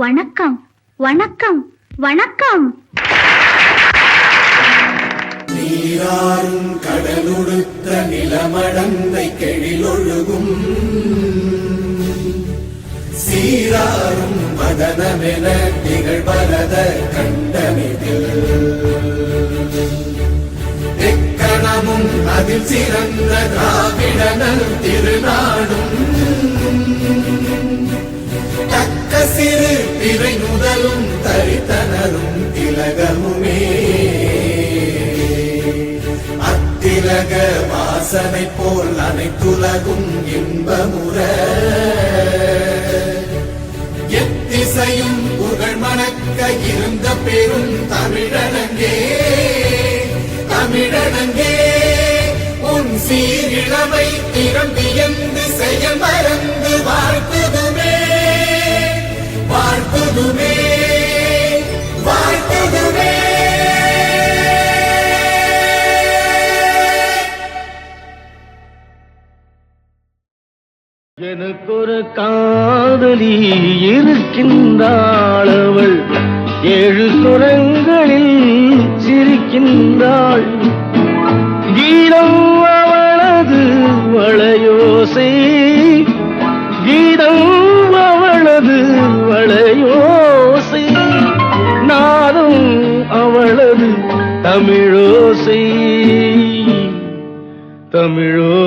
வணக்கம் வணக்கம் வணக்கம். நீராறும் கடலுடுத்த நிலமடந்தை கெழிலொழுகும் சீராறும் வதனமென திகழ்வரத கண்டமிதில் எக்கணமும் அதில் சிறந்த திராவிடனல் திருநாடும் தக்க சிறு திரை முதலும் தரித்தனரும் திலகமுமே அத்திலக வாசனை போல் அனைத்துலகும் இன்பமுற எத்திசையும் புகழ் மணக்க இருந்த பெரும் தமிழனங்கே தமிழனங்கே உன் சீரிழமை திறம் வியந்து செயல் மறந்து வாழ்த்துதுமே வாழ்த்துதுமே வாழ்த்துதுமே. எனக்கொரு காதலி இருக்கின்றாள், அவள் 7 சுரங்களில் சிரிக்கின்றாள். கீதம் அவளது வளையோசை, கீதம் அவளது வளையோசை, நாதம் அவளது தமிழோசை தமிழோசை.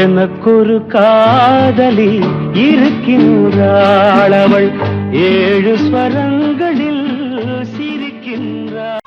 எனக்கொரு காதலி இருக்கின்றாள், அவள் 7 ஸ்வரங்களில் சிரிக்கின்றாள்.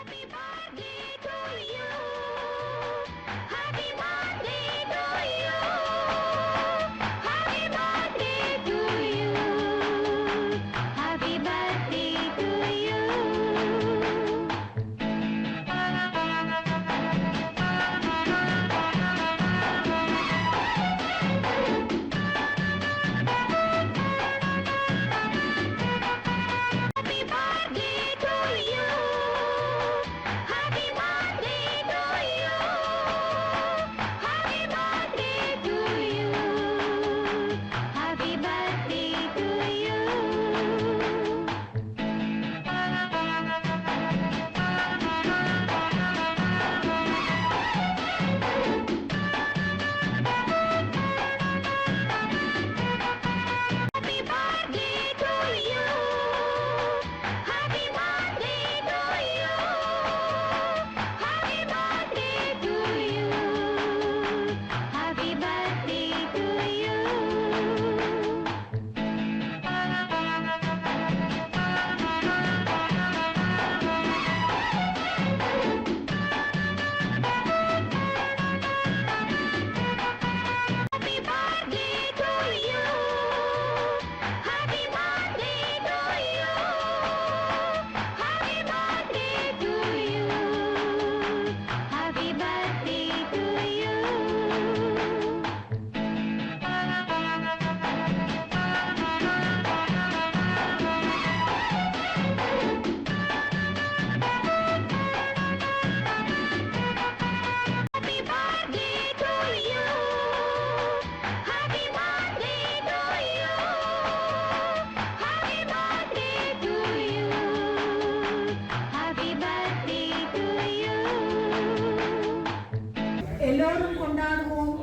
எல்லோரும் கொண்டாடுவோம்.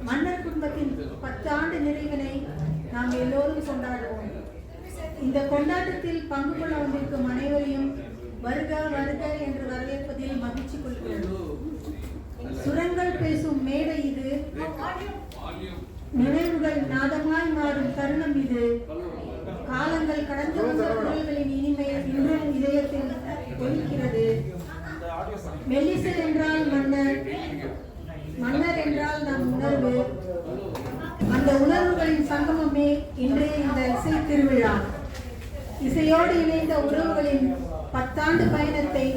மன்னர் குடும்பத்தின் 10 ஆண்டு நிறைவினை நாம் எல்லோரும் கொண்டாடுவோம். இந்த கொண்டாட்டத்தில் பங்கு கொள்ள வந்திருக்கும் அனைவரையும் வருக வருக என்று வரவேற்பதில் மகிழ்ச்சி கொள்கிறோம். சுரங்கள் பேசும் மேடை இது, நினைவுகள் நாதமாய் மாறும் தருணம் இது. காலங்கள் கடந்து வந்த குரல்களின் இனிமை இன்றும் இதயத்தில் ஒலிக்கிறது. மெல்லிசை என்றால் மன்னர், மன்னர் என்றால் நம் உணர்வு. அந்த உணர்வுகளின் சங்கமமே இன்றைய இந்த இசை திருவிழா. இசையோடு இணைந்த உறவுகளின் 10 ஆண்டு பயணத்தை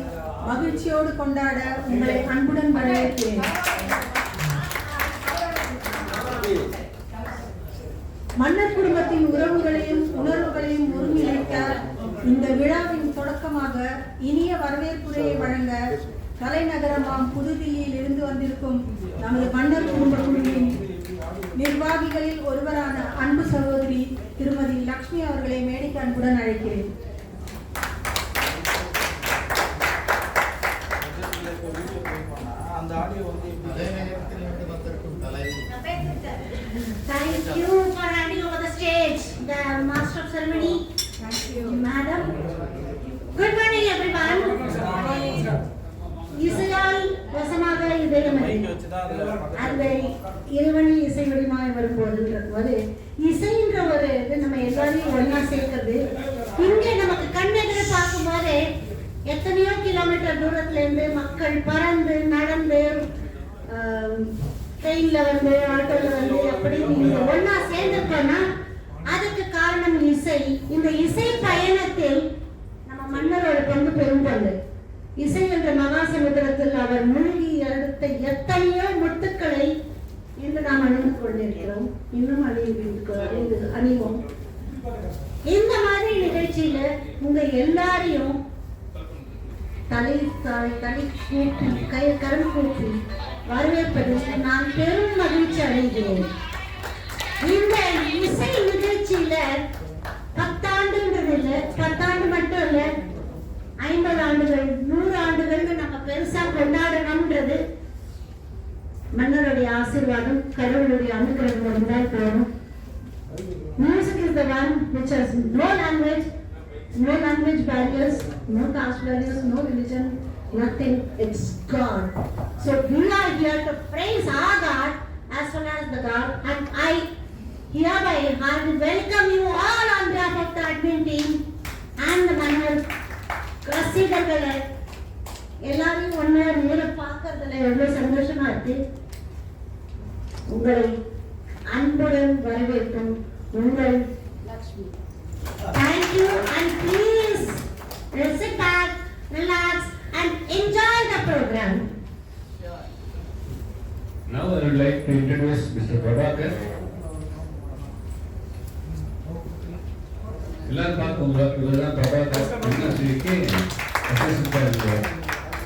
மகிழ்ச்சியோடு கொண்டாட உங்களை அன்புடன் வரவேற்கிறேன். மன்னர் குடும்பத்தின் உறவுகளையும் உணர்வுகளையும் ஒருங்கிணைக்க இந்த விழாவின் தொடக்கமாக இனிய வரவேற்புரையை வழங்க தலைநகரமாம் புதுதில்லியில் இருந்து வந்திருக்கும் நமது மன்னர் குடும்ப குழுவின் நிர்வாகிகளில் ஒருவரான அன்பு சகோதரி திருமதி லக்ஷ்மி அவர்களை மேடைக்கு அன்புடன் அழைக்கிறேன். Thank you for handing over the stage, the master of ceremony. Thank you, Madam. Good morning, everyone. இசையால் வசமாக இதயமதி அந்த இறைவனி இசை வடிவமாய் வரும்போது இசைன்ற ஒரு இது நம்ம எல்லாரையும் ஒன்னா சேர்க்கிறது. இங்கே நமக்கு கண்ணெதிர பார்க்கும்போது எத்தனையோ கிலோமீட்டர் தூரத்துல இருந்து மக்கள் பறந்து நடந்து ட்ரெயின்ல வந்து ஆட்டோல வந்து அப்படி நீங்க ஒன்னா சேர்ந்துட்டோம்னா அதுக்கு காரணம் இசை. இந்த இசை பயணத்தில் நம்ம மன்னரோட பங்கு பெரும் பங்கு. இசை என்ற மகாசமுத்திரத்தில் அவர் மூழ்கி எடுத்த எத்தனையோ முத்துக்களை இன்று நாம் அணிந்து கொண்டிருக்கிறோம், இன்னும் அணிவோம். இந்த மாதிரி நிகழ்ச்சியில உங்க எல்லாரையும் தலை கூப்பி கரம் கூப்பி வரவேற்பதில் நான் பெரும் மகிழ்ச்சி அடைகிறேன். இந்த இசை நிகழ்ச்சியில 10 ஆண்டுன்றது இல்லை, 10 ஆண்டு மட்டும் இல்லை, 50 ஆண்டுகள் 100 ஆண்டுகள் நம்ம பெருசா கொண்டாடணும்ன்றது மன்னருடைய ஆசீர்வாதம், கடவுளுடைய அனுகிரகம் தான் போகணும். Music is the one which has no language barriers, no caste barriers, no religion, nothing. It's God. So we are here to praise our God as well as the God, and I hereby welcome you all on behalf of the admin team and the Mannar ரசிகர்களை எல்லாரையும் ஒன்னா நேர பார்க்கறதுல எவ்வளவு சந்தோஷமா இருக்கு. உங்களை அன்புடன் வரவேற்கும் உங்கள் Lakshmi. Thank you and please sit back, relax and enjoy the program. Now I would like to introduce Mr. Prabhakar. எல்லாரும் பார்க்கும்போது இவர்தான் பிரபாகர் யூனிவர்சிட்டிக்கு assistant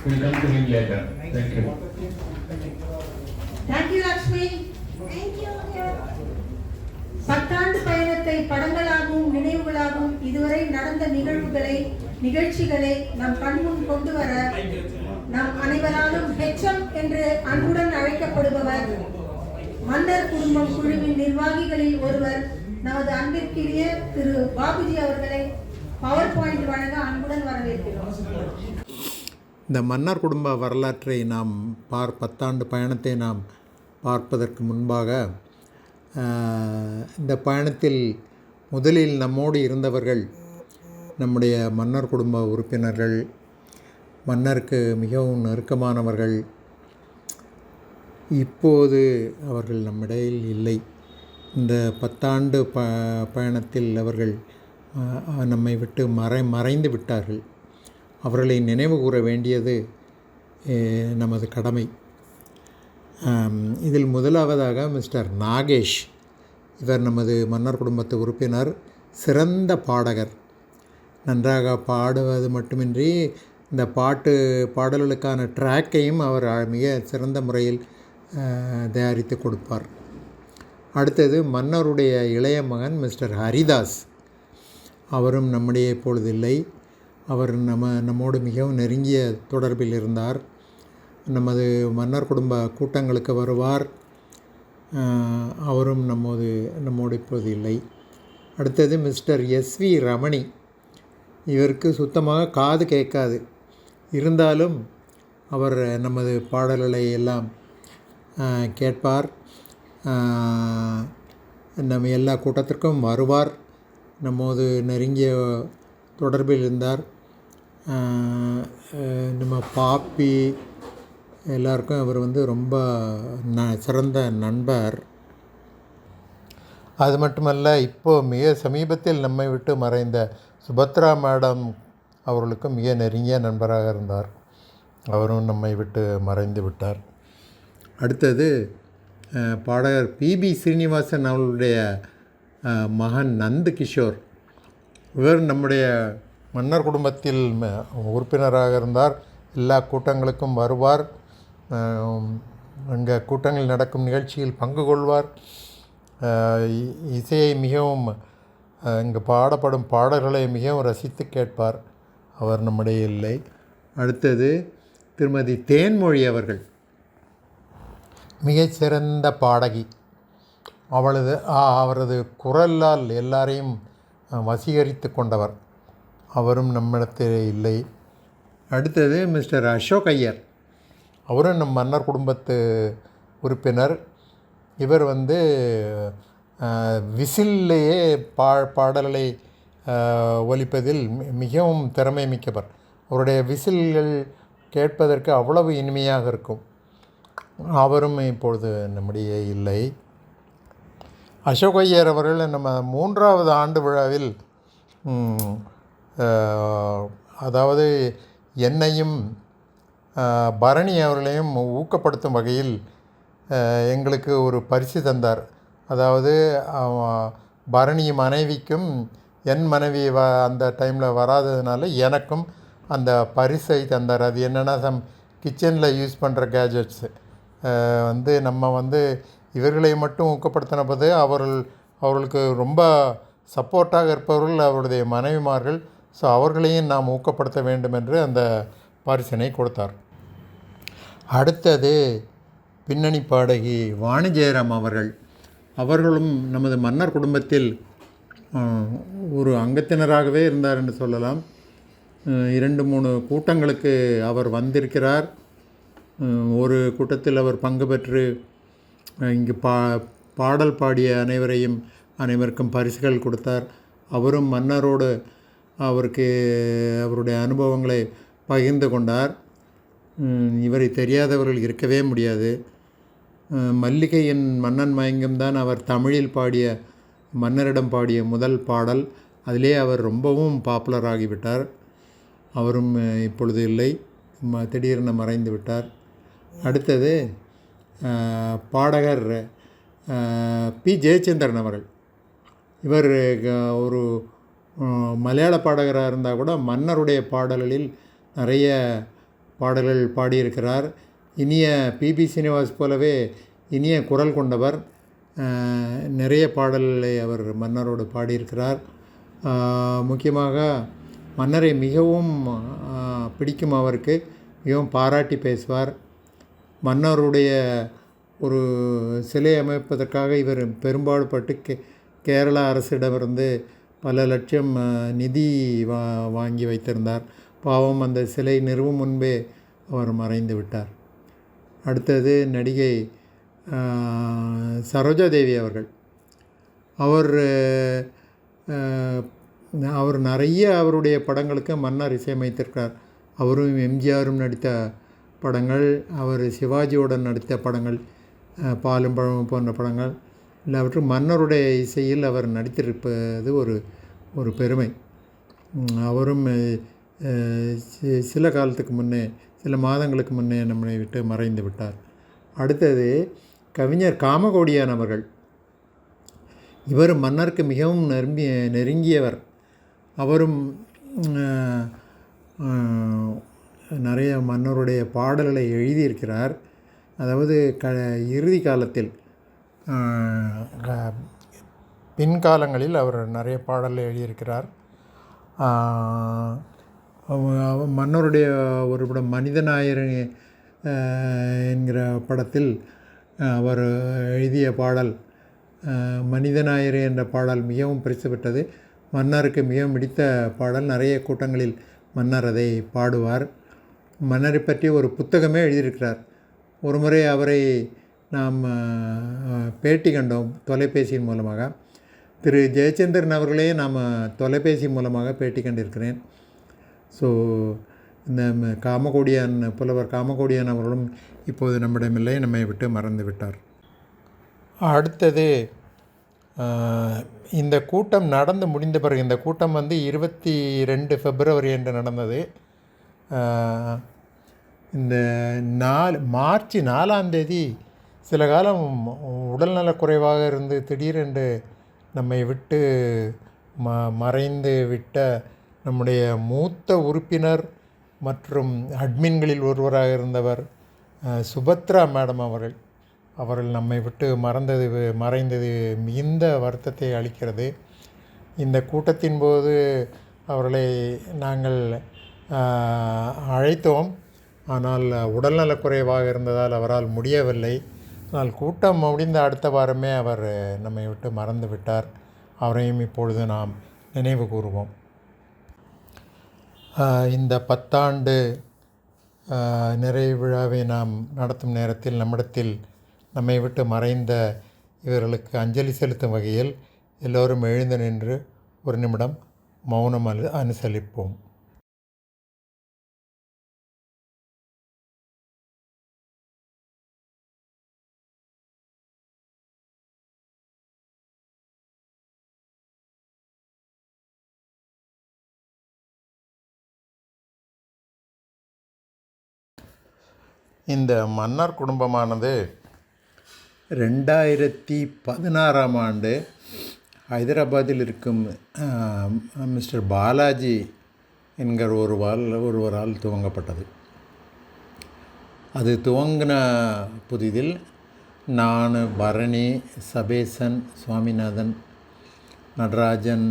will come to him later. Thank you. Thank you, Lakshmi. Thank you. 10 ஆண்டு பயணத்தை படங்களாகவும் நினைவுகளாகவும் இதுவரை நடந்த நிகழ்ச்சிகளை நம் கண்முன் கொண்டு வர நம் அனைவராலும் HM என்று அன்புடன் அழைக்கப்படுபவர் மன்னர் குடும்பம் குழுவின் நிர்வாகிகளில் ஒருவர் நமது அன்பிற்குரிய திரு பாபுஜி அவர்களை பவர் பாயிண்ட் வழங்க அன்புடன் வரவேற்கிறோம். இந்த மன்னர் குடும்ப வரலாற்றை நாம் 10 ஆண்டு பயணத்தை நாம் பார்ப்பதற்கு முன்பாக இந்த பயணத்தில் முதலில் நம்மோடு இருந்தவர்கள் நம்முடைய மன்னர் குடும்ப உறுப்பினர்கள், மன்னருக்கு மிகவும் நெருக்கமானவர்கள். இப்போது அவர்கள் நம்மிடையில் இல்லை. இந்த 10 ஆண்டு பயணத்தில் அவர்கள் நம்மை விட்டு மறைந்து விட்டார்கள். அவர்களை நினைவு கூற வேண்டியது நமது கடமை. இதில் முதலாவதாக மிஸ்டர் நாகேஷ். இவர் நமது மன்னர் குடும்பத்து உறுப்பினர், சிறந்த பாடகர். நன்றாக பாடுவது மட்டுமின்றி இந்த பாடல்களுக்கான ட்ராக்கையும் அவர் மிக சிறந்த முறையில் தயாரித்து கொடுப்பார். அடுத்தது மன்னருடைய இளைய மகன் மிஸ்டர் ஹரிதாஸ். அவரும் நம்முடைய இப்பொழுது இல்லை. அவர் நம்மோடு மிகவும் நெருங்கிய தொடர்பில் இருந்தார். நமது மன்னர் குடும்ப கூட்டங்களுக்கு வருவார். அவரும் நம்மோடு இப்போது இல்லை. அடுத்தது மிஸ்டர் SV ரமணி. இவருக்கு சுத்தமாக காது கேட்காது. இருந்தாலும் அவர் நமது பாடல்களை எல்லாம் கேட்பார். நம்ம எல்லா கூட்டத்திற்கும் வருவார். நம்மோடு நெருங்கிய தொடர்பில் இருந்தார். நம்ம பாப்பி எல்லாருக்கும் அவர் ரொம்ப சிறந்த நண்பர். அது மட்டுமல்ல, இப்போது மிக சமீபத்தில் நம்மை விட்டு மறைந்த சுபத்ரா மேடம் அவர்களுக்கும் மிக நெருங்கிய நண்பராக இருந்தார். அவரும் நம்மை விட்டு மறைந்து விட்டார். அடுத்தது பாடகர் PB ஸ்ரீனிவாசன் அவர்களுடைய மகன் நந்து கிஷோர். இவர் நம்முடைய மன்னர் குடும்பத்தில் உறுப்பினராக இருந்தார். எல்லா கூட்டங்களுக்கும் வருவார். அங்கே கூட்டங்கள் நடக்கும் நிகழ்ச்சியில் பங்கு கொள்வார். இசையை மிகவும் இங்கு பாடப்படும் பாடல்களை மிகவும் ரசித்து கேட்பார். அவர் நம்முடைய இல்லை. அடுத்தது திருமதி தேன்மொழி அவர்கள். மிகச்சிறந்த பாடகி. அவரது குரலால் எல்லாரையும் வசீகரித்து கொண்டவர். அவரும் நம்மிடத்தில் இல்லை. அடுத்தது மிஸ்டர் அசோக் ஐயர். அவரும் நம் மன்னர் குடும்பத்து உறுப்பினர். இவர் விசில்லையே பாடல்களை ஒலிப்பதில் மிகவும் திறமை மிக்கவர். அவருடைய விசில்கள் கேட்பதற்கு அவ்வளவு இனிமையாக இருக்கும். அவரும் இப்பொழுது நம்முடைய இல்லை. அசோக் ஐயர் அவர்கள் நம்ம 3வது ஆண்டு விழாவில் அதாவது என்னையும் பரணி அவர்களையும் ஊக்கப்படுத்தும் வகையில் எங்களுக்கு ஒரு பரிசு தந்தார். அதாவது பரணி மனைவிக்கும் என் மனைவி அந்த டைமில் வராததுனால எனக்கும் அந்த பரிசை தந்தார். அது என்னென்னா கிச்சனில் யூஸ் பண்ணுற கேஜெட்ஸு நம்ம இவர்களை மட்டும் ஊக்கப்படுத்தின போது அவர்களுக்கு ரொம்ப சப்போர்ட்டாக இருப்பவர்கள் அவருடைய மனைவிமார்கள். ஸோ அவர்களையும் நாம் ஊக்கப்படுத்த வேண்டும் என்று அந்த பரிசினை கொடுத்தார். அடுத்தது பின்னணி பாடகி வாணி ஜெயராம் அவர்கள். அவர்களும் நமது மன்னர் குடும்பத்தில் ஒரு அங்கத்தினராகவே இருந்தார் என்று சொல்லலாம். 2-3 கூட்டங்களுக்கு அவர் வந்திருக்கிறார். ஒரு கூட்டத்தில் அவர் பங்கு பெற்று இங்கு பாடல் பாடிய அனைவருக்கும் பரிசுகள் கொடுத்தார். அவரும் மன்னரோடு அவருடைய அனுபவங்களை பகிர்ந்து கொண்டார். இவரை தெரியாதவர்கள் இருக்கவே முடியாது. மல்லிகையின் மன்னன் மயங்கம் தான் அவர் தமிழில் மன்னரிடம் பாடிய முதல் பாடல். அதிலே அவர் ரொம்பவும் பாப்புலர் ஆகிவிட்டார். அவரும் இப்பொழுது இல்லை, திடீரென மறைந்து விட்டார். அடுத்தது பாடகர் பி ஜெயச்சந்திரன் அவர்கள். இவர் ஒரு மலையாள பாடகராக இருந்தால் கூட மன்னருடைய பாடல்களில் நிறைய பாடல்கள் பாடியிருக்கிறார். இனிய பிபி சீனிவாஸ் போலவே இனிய குரல் கொண்டவர். நிறைய பாடல்களை அவர் மன்னரோடு பாடியிருக்கிறார். முக்கியமாக மன்னரை மிகவும் பிடிக்கும் அவருக்கு. மிகவும் பாராட்டி பேசுவார். மன்னருடைய ஒரு சிலை அமைப்பதற்காக இவர் பெரும்பாடுபட்டு கேரளா அரசிடமிருந்து பல லட்சம் நிதி வாங்கி வைத்திருந்தார். பாவம், அந்த சிலை நிறுவும் முன்பே அவர் மறைந்து விட்டார். அடுத்தது நடிகை சரோஜா தேவி அவர்கள். அவர் நிறைய அவருடைய படங்களுக்கு மன்னர் இசையமைத்திருக்கிறார். அவரும் எம்ஜிஆரும் நடித்த படங்கள், அவர் சிவாஜியுடன் நடித்த படங்கள், பாலும் பழமும் போன்ற படங்கள் எல்லாவற்றும் மன்னருடைய இசையில் அவர் நடித்திருப்பது ஒரு பெருமை. அவரும் சில காலத்துக்கு முன்னே, சில மாதங்களுக்கு முன்னே நம்மை விட்டு மறைந்து விட்டார். அடுத்தது கவிஞர் காமகோடியான் அவர்கள். இவர் மன்னருக்கு மிகவும் நெருங்கியவர். அவரும் நிறைய மன்னருடைய பாடல்களை எழுதியிருக்கிறார். அதாவது இறுதி காலத்தில் பின்காலங்களில் அவர் நிறைய பாடல்களை எழுதியிருக்கிறார். மன்னருடைய ஒரு படம் மனிதநாயர் என்கிற படத்தில் அவர் எழுதிய பாடல் மனிதநாயர் என்ற பாடல் மிகவும் பரிசு பெற்றது. மன்னருக்கு மிகவும் பிடித்த பாடல். நிறைய கூட்டங்களில் மன்னர் அதை பாடுவார். மன்னரை பற்றி ஒரு புத்தகமே எழுதியிருக்கிறார். ஒரு முறை அவரை நாம் பேட்டி கண்டோம் தொலைபேசியின் மூலமாக. திரு ஜெயச்சந்திரன் அவர்களே நாம் தொலைபேசி மூலமாக பேட்டி கண்டிருக்கிறேன். ஸோ இந்த புலவர் காமகோடியான் அவர்களும் இப்போது நம்மிடமில்லை, நம்மை விட்டு மறந்து விட்டார். அடுத்தது இந்த கூட்டம் நடந்து முடிந்த பிறகு, இந்த கூட்டம் 22 பிப்ரவரி என்று நடந்தது. இந்த மார்ச் 4ஆம் தேதி சில காலம் உடல்நலக்குறைவாக இருந்து திடீரென்று நம்மை விட்டு மறைந்து விட்ட நம்முடைய மூத்த உறுப்பினர் மற்றும் அட்மின்களில் ஒருவராக இருந்தவர் சுபத்ரா மேடம் அவர்கள் நம்மை விட்டு மறைந்தது மிகுந்த வருத்தத்தை அளிக்கிறது. இந்த கூட்டத்தின் போது அவர்களை நாங்கள் அழைத்தோம். ஆனால் உடல்நலக்குறைவாக இருந்ததால் அவரால் முடியவில்லை. ஆனால் கூட்டம் முடிந்த அடுத்த வாரமே அவர் நம்மை விட்டு மறந்து விட்டார். அவரையும் இப்பொழுது நாம் நினைவு கூறுவோம். இந்த 10 ஆண்டு நிறைவு விழாவை நாம் நடத்தும் நேரத்தில் நம்மிடத்தில் நம்மை விட்டு மறைந்த இவர்களுக்கு அஞ்சலி செலுத்தும் வகையில் எல்லோரும் எழுந்து நின்று ஒரு நிமிடம் மௌனம் அனுசரிப்போம். இந்த மன்னர் குடும்பமானது 2016ஆம் ஆண்டு ஹைதராபாத்தில் இருக்கும் மிஸ்டர் பாலாஜி என்கிற ஒருவரால் துவங்கப்பட்டது. அது துவங்கின புதிதில் நான், பரணி, சபேசன், சுவாமிநாதன், நடராஜன்,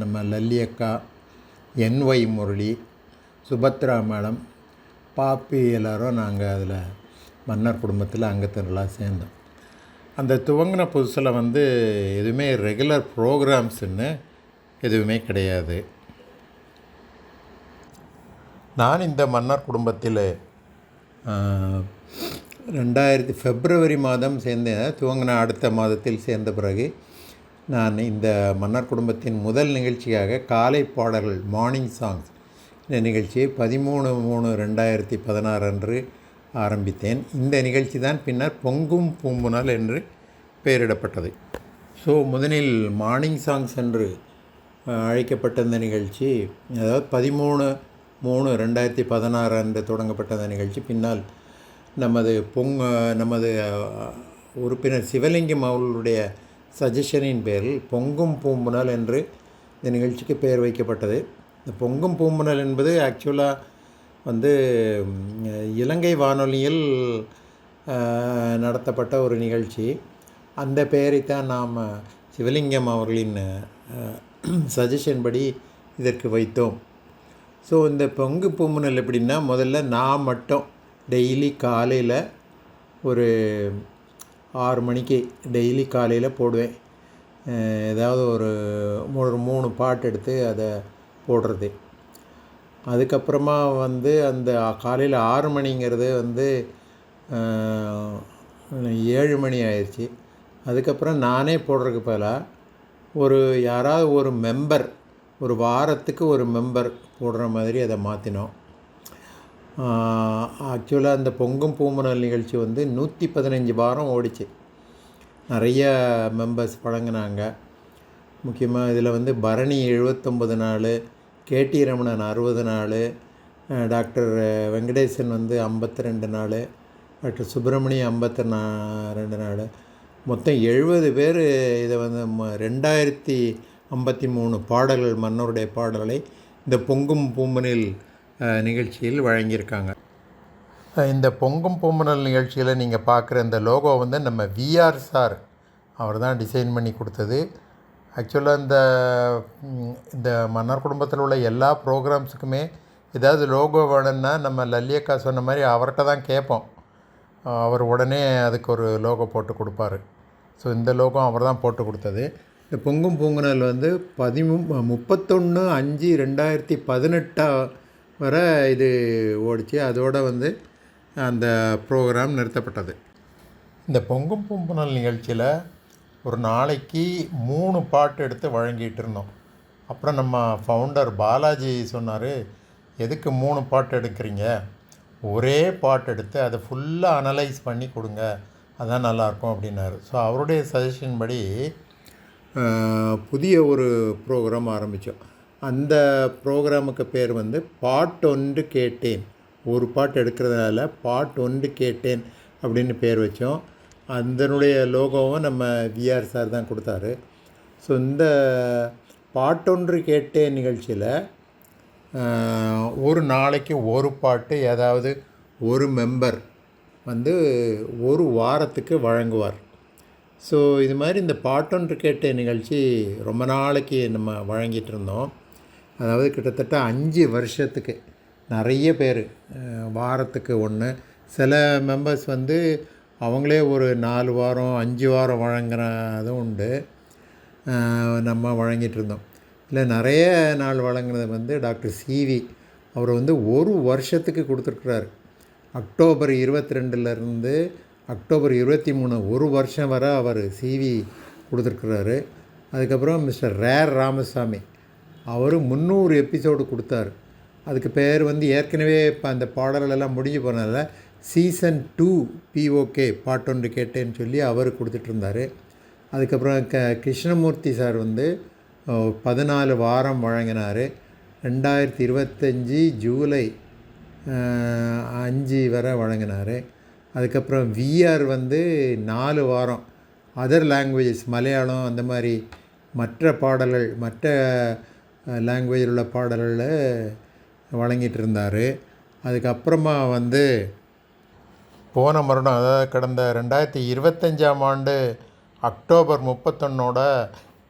நம்ம லல்லியக்கா, NY முரளி, சுபத்ரா மேடம், பாப்பி எல்லோரும் நாங்கள் அதில் மன்னர் குடும்பத்தில் அங்கத்தினர்களாக சேர்ந்தோம். அந்த துவங்கின புதுசில் எதுவுமே ரெகுலர் ப்ரோக்ராம்ஸுன்னு எதுவுமே கிடையாது. நான் இந்த மன்னர் குடும்பத்தில் பிப்ரவரி மாதம் சேர்ந்தேன். துவங்கின அடுத்த மாதத்தில் சேர்ந்த பிறகு நான் இந்த மன்னர் குடும்பத்தின் முதல் நிகழ்ச்சியாக காலை பாடல்கள் மார்னிங் சாங்ஸ் இந்த நிகழ்ச்சியை 13/3/2016 அன்று ஆரம்பித்தேன். இந்த நிகழ்ச்சி தான் பின்னர் பொங்கும் பூம்புனல் என்று பெயரிடப்பட்டது. ஸோ முதலில் மார்னிங் சாங்ஸ் என்று அழைக்கப்பட்ட இந்த நிகழ்ச்சி, அதாவது 13/3/2016 அன்று தொடங்கப்பட்ட இந்த நிகழ்ச்சி பின்னால் நமது உறுப்பினர் சிவலிங்கம் அவர்களுடைய சஜஷனின் பேரில் பொங்கும் பூம்புனல் என்று இந்த நிகழ்ச்சிக்கு பெயர் வைக்கப்பட்டது. இந்த பொங்கும் பூம்புனல் என்பது ஆக்சுவலாக இலங்கை வானொலியில் நடத்தப்பட்ட ஒரு நிகழ்ச்சி. அந்த பெயரைத்தான் நாம் சிவலிங்கம் அவர்களின் சஜஷன் படி இதற்கு வைத்தோம். ஸோ இந்த பொங்கு பூம்புனல் எப்படின்னா, முதல்ல நான் மட்டும் டெய்லி காலையில் ஒரு 6 மணிக்கு டெய்லி காலையில் போடுவேன். ஏதாவது ஒரு 3 பாட்டு எடுத்து அதை போடுறது. அதுக்கப்புறமா அந்த காலையில் 6 மணிங்கிறது 7 மணி ஆயிடுச்சு. அதுக்கப்புறம் நானே போடுறதுக்கு பதிலாக யாராவது ஒரு மெம்பர், ஒரு வாரத்துக்கு ஒரு மெம்பர் போடுற மாதிரி அதை மாற்றினோம். ஆக்சுவலாக அந்த பொங்கும் பூம்புனல் நிகழ்ச்சி 115 வாரம் ஓடிச்சு. நிறைய மெம்பர்ஸ் பழங்கினாங்க. முக்கியமாக இதில் பரணி 79 நாள், KT ரமணன் 60 நாள், டாக்டர் வெங்கடேசன் 52 நாள், டாக்டர் சுப்பிரமணியம் 52 நாள், மொத்தம் 70 பேர் இதை 2053 பாடல்கள், மன்னருடைய பாடல்களை இந்த பொங்கும் பூம்புனல் நிகழ்ச்சியில் வழங்கியிருக்காங்க. இந்த பொங்கும் பூம்புனல் நிகழ்ச்சியில் நீங்கள் பார்க்குற இந்த லோகோ நம்ம VR சார் அவர் தான் டிசைன் பண்ணி கொடுத்தது. ஆக்சுவலாக இந்த மன்னர் குடும்பத்தில் உள்ள எல்லா ப்ரோக்ராம்ஸுக்குமே ஏதாவது லோகோ வேணும்னா நம்ம லல்லியக்கா சொன்ன மாதிரி அவர்கிட்ட தான் கேட்போம். அவர் உடனே அதுக்கு ஒரு லோகோ போட்டு கொடுப்பார். ஸோ இந்த லோகோ அவர் தான் போட்டு கொடுத்தது. இந்த பொங்கும் பூங்குனல் 31/5/2018 வரை இது ஓடிச்சு. அதோடு அந்த ப்ரோக்ராம் நிறுத்தப்பட்டது. இந்த பொங்கும் பூம்புனல் நிகழ்ச்சியில் ஒரு நாளைக்கு 3 பாட்டு எடுத்து வழங்கிட்டு இருந்தோம். அப்புறம் நம்ம ஃபவுண்டர் பாலாஜி சொன்னார், எதுக்கு 3 பாட்டு எடுக்கிறீங்க, ஒரே பாட்டு எடுத்து அதை ஃபுல்லாக அனலைஸ் பண்ணி கொடுங்க, அதான் நல்லாயிருக்கும் அப்படின்னாரு. ஸோ அவருடைய சஜஷன் படி புதிய ஒரு ப்ரோக்ராம் ஆரம்பித்தோம். அந்த ப்ரோக்ராமுக்கு பேர் பாட்டு ஒன்று கேட்டேன். ஒரு பாட்டு எடுக்கிறதுனால பாட்டு ஒன்று கேட்டேன் அப்படின்னு பேர் வச்சோம். அதனுடைய லோகோவும் நம்ம VR சார் தான் கொடுத்தாரு. ஸோ இந்த பாட்டொன்று கேட்டேன் நிகழ்ச்சியில் ஒரு நாளைக்கு ஒரு பாட்டு ஏதாவது ஒரு மெம்பர் வந்து ஒரு வாரத்துக்கு வழங்குவார். ஸோ இது மாதிரி இந்த பாட்டொன்று கேட்டேன் நிகழ்ச்சி ரொம்ப நாளைக்கு நம்ம வழங்கிட்டு இருந்தோம். அதாவது கிட்டத்தட்ட 5 வருஷத்துக்கு நிறைய பேர் வாரத்துக்கு ஒன்று, சில மெம்பர்ஸ் வந்து அவங்களே ஒரு 4 வாரம் 5 வாரம் வழங்குறதும் உண்டு. நம்ம வழங்கிட்டு இருந்தோம். இல்லை நிறைய நாள் வழங்கினது வந்து டாக்டர் சிவி அவர் வந்து ஒரு வருஷத்துக்கு கொடுத்துருக்குறாரு. அக்டோபர் 22லேருந்து அக்டோபர் 23 ஒரு வருஷம் வரை அவர் சிவி கொடுத்துருக்குறாரு. அதுக்கப்புறம் மிஸ்டர் ரேர் ராமசாமி அவர் 300 எபிசோடு கொடுத்தாரு. அதுக்கு பேர் வந்து ஏற்கனவே இப்போ அந்த பாடல்களெல்லாம் முடிஞ்சு போனதால் சீசன் 2 POK பாட்டொன்று கேட்டேன்னு சொல்லி அவர் கொடுத்துட்ருந்தார். அதுக்கப்புறம் கிருஷ்ணமூர்த்தி சார் வந்து 14 வாரம் வழங்கினார். 2025 ஜூலை 5 வரை வழங்கினார். அதுக்கப்புறம் விஆர் வந்து 4 வாரம் அதர் லாங்குவேஜஸ் மலையாளம் அந்த மாதிரி மற்ற பாடல்கள் மற்ற லாங்குவேஜில் உள்ள பாடல்களை வழங்கிட்டு இருந்தார். அதுக்கப்புறமா வந்து போன மறுநாள் அதாவது கடந்த 2025ஆம் ஆண்டு அக்டோபர் 31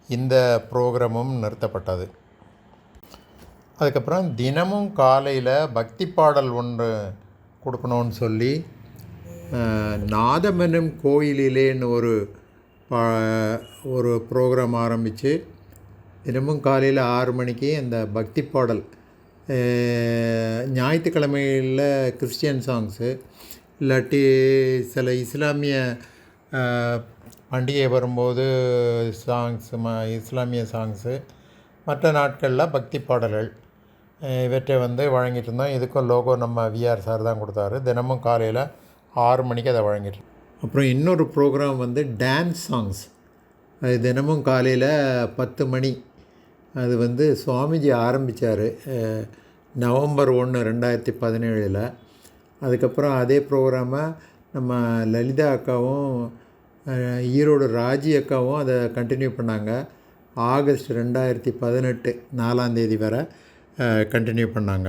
இந்த ப்ரோக்ராமும் நிறுத்தப்பட்டது. அதுக்கப்புறம் தினமும் காலையில் பக்தி பாடல் ஒன்று கொடுக்கணும்னு சொல்லி நாதமெனும் கோயிலிலேன்னு ஒரு ப்ரோக்ராம் ஆரம்பித்து தினமும் காலையில் 6 மணிக்கு அந்த பக்தி பாடல், ஞாயிற்றுக்கிழமையில் கிறிஸ்டியன் சாங்ஸு இல்லாட்டி சில இஸ்லாமிய பண்டிகை வரும்போது இஸ்லாமிய சாங்ஸு, மற்ற நாட்களில் பக்தி பாடல்கள் இவற்றை வந்து வழங்கிட்டு இருந்தோம். இதுக்கும் லோகோ நம்ம விஆர் சார் தான் கொடுத்தாரு. தினமும் காலையில் 6 மணிக்கு அதை வழங்கிட்டு. அப்புறம் இன்னொரு ப்ரோக்ராம் வந்து டான்ஸ் சாங்ஸ், அது தினமும் காலையில் 10 மணி. அது வந்து சுவாமிஜி ஆரம்பித்தார் நவம்பர் 1, 2017. அதுக்கப்புறம் அதே ப்ரோக்ராமை நம்ம லலிதா அக்காவும் ஈரோடு ராஜி அக்காவும் அதை கண்டினியூ பண்ணாங்க. ஆகஸ்ட் 2018 4ஆம் தேதி வரை கண்டினியூ பண்ணாங்க.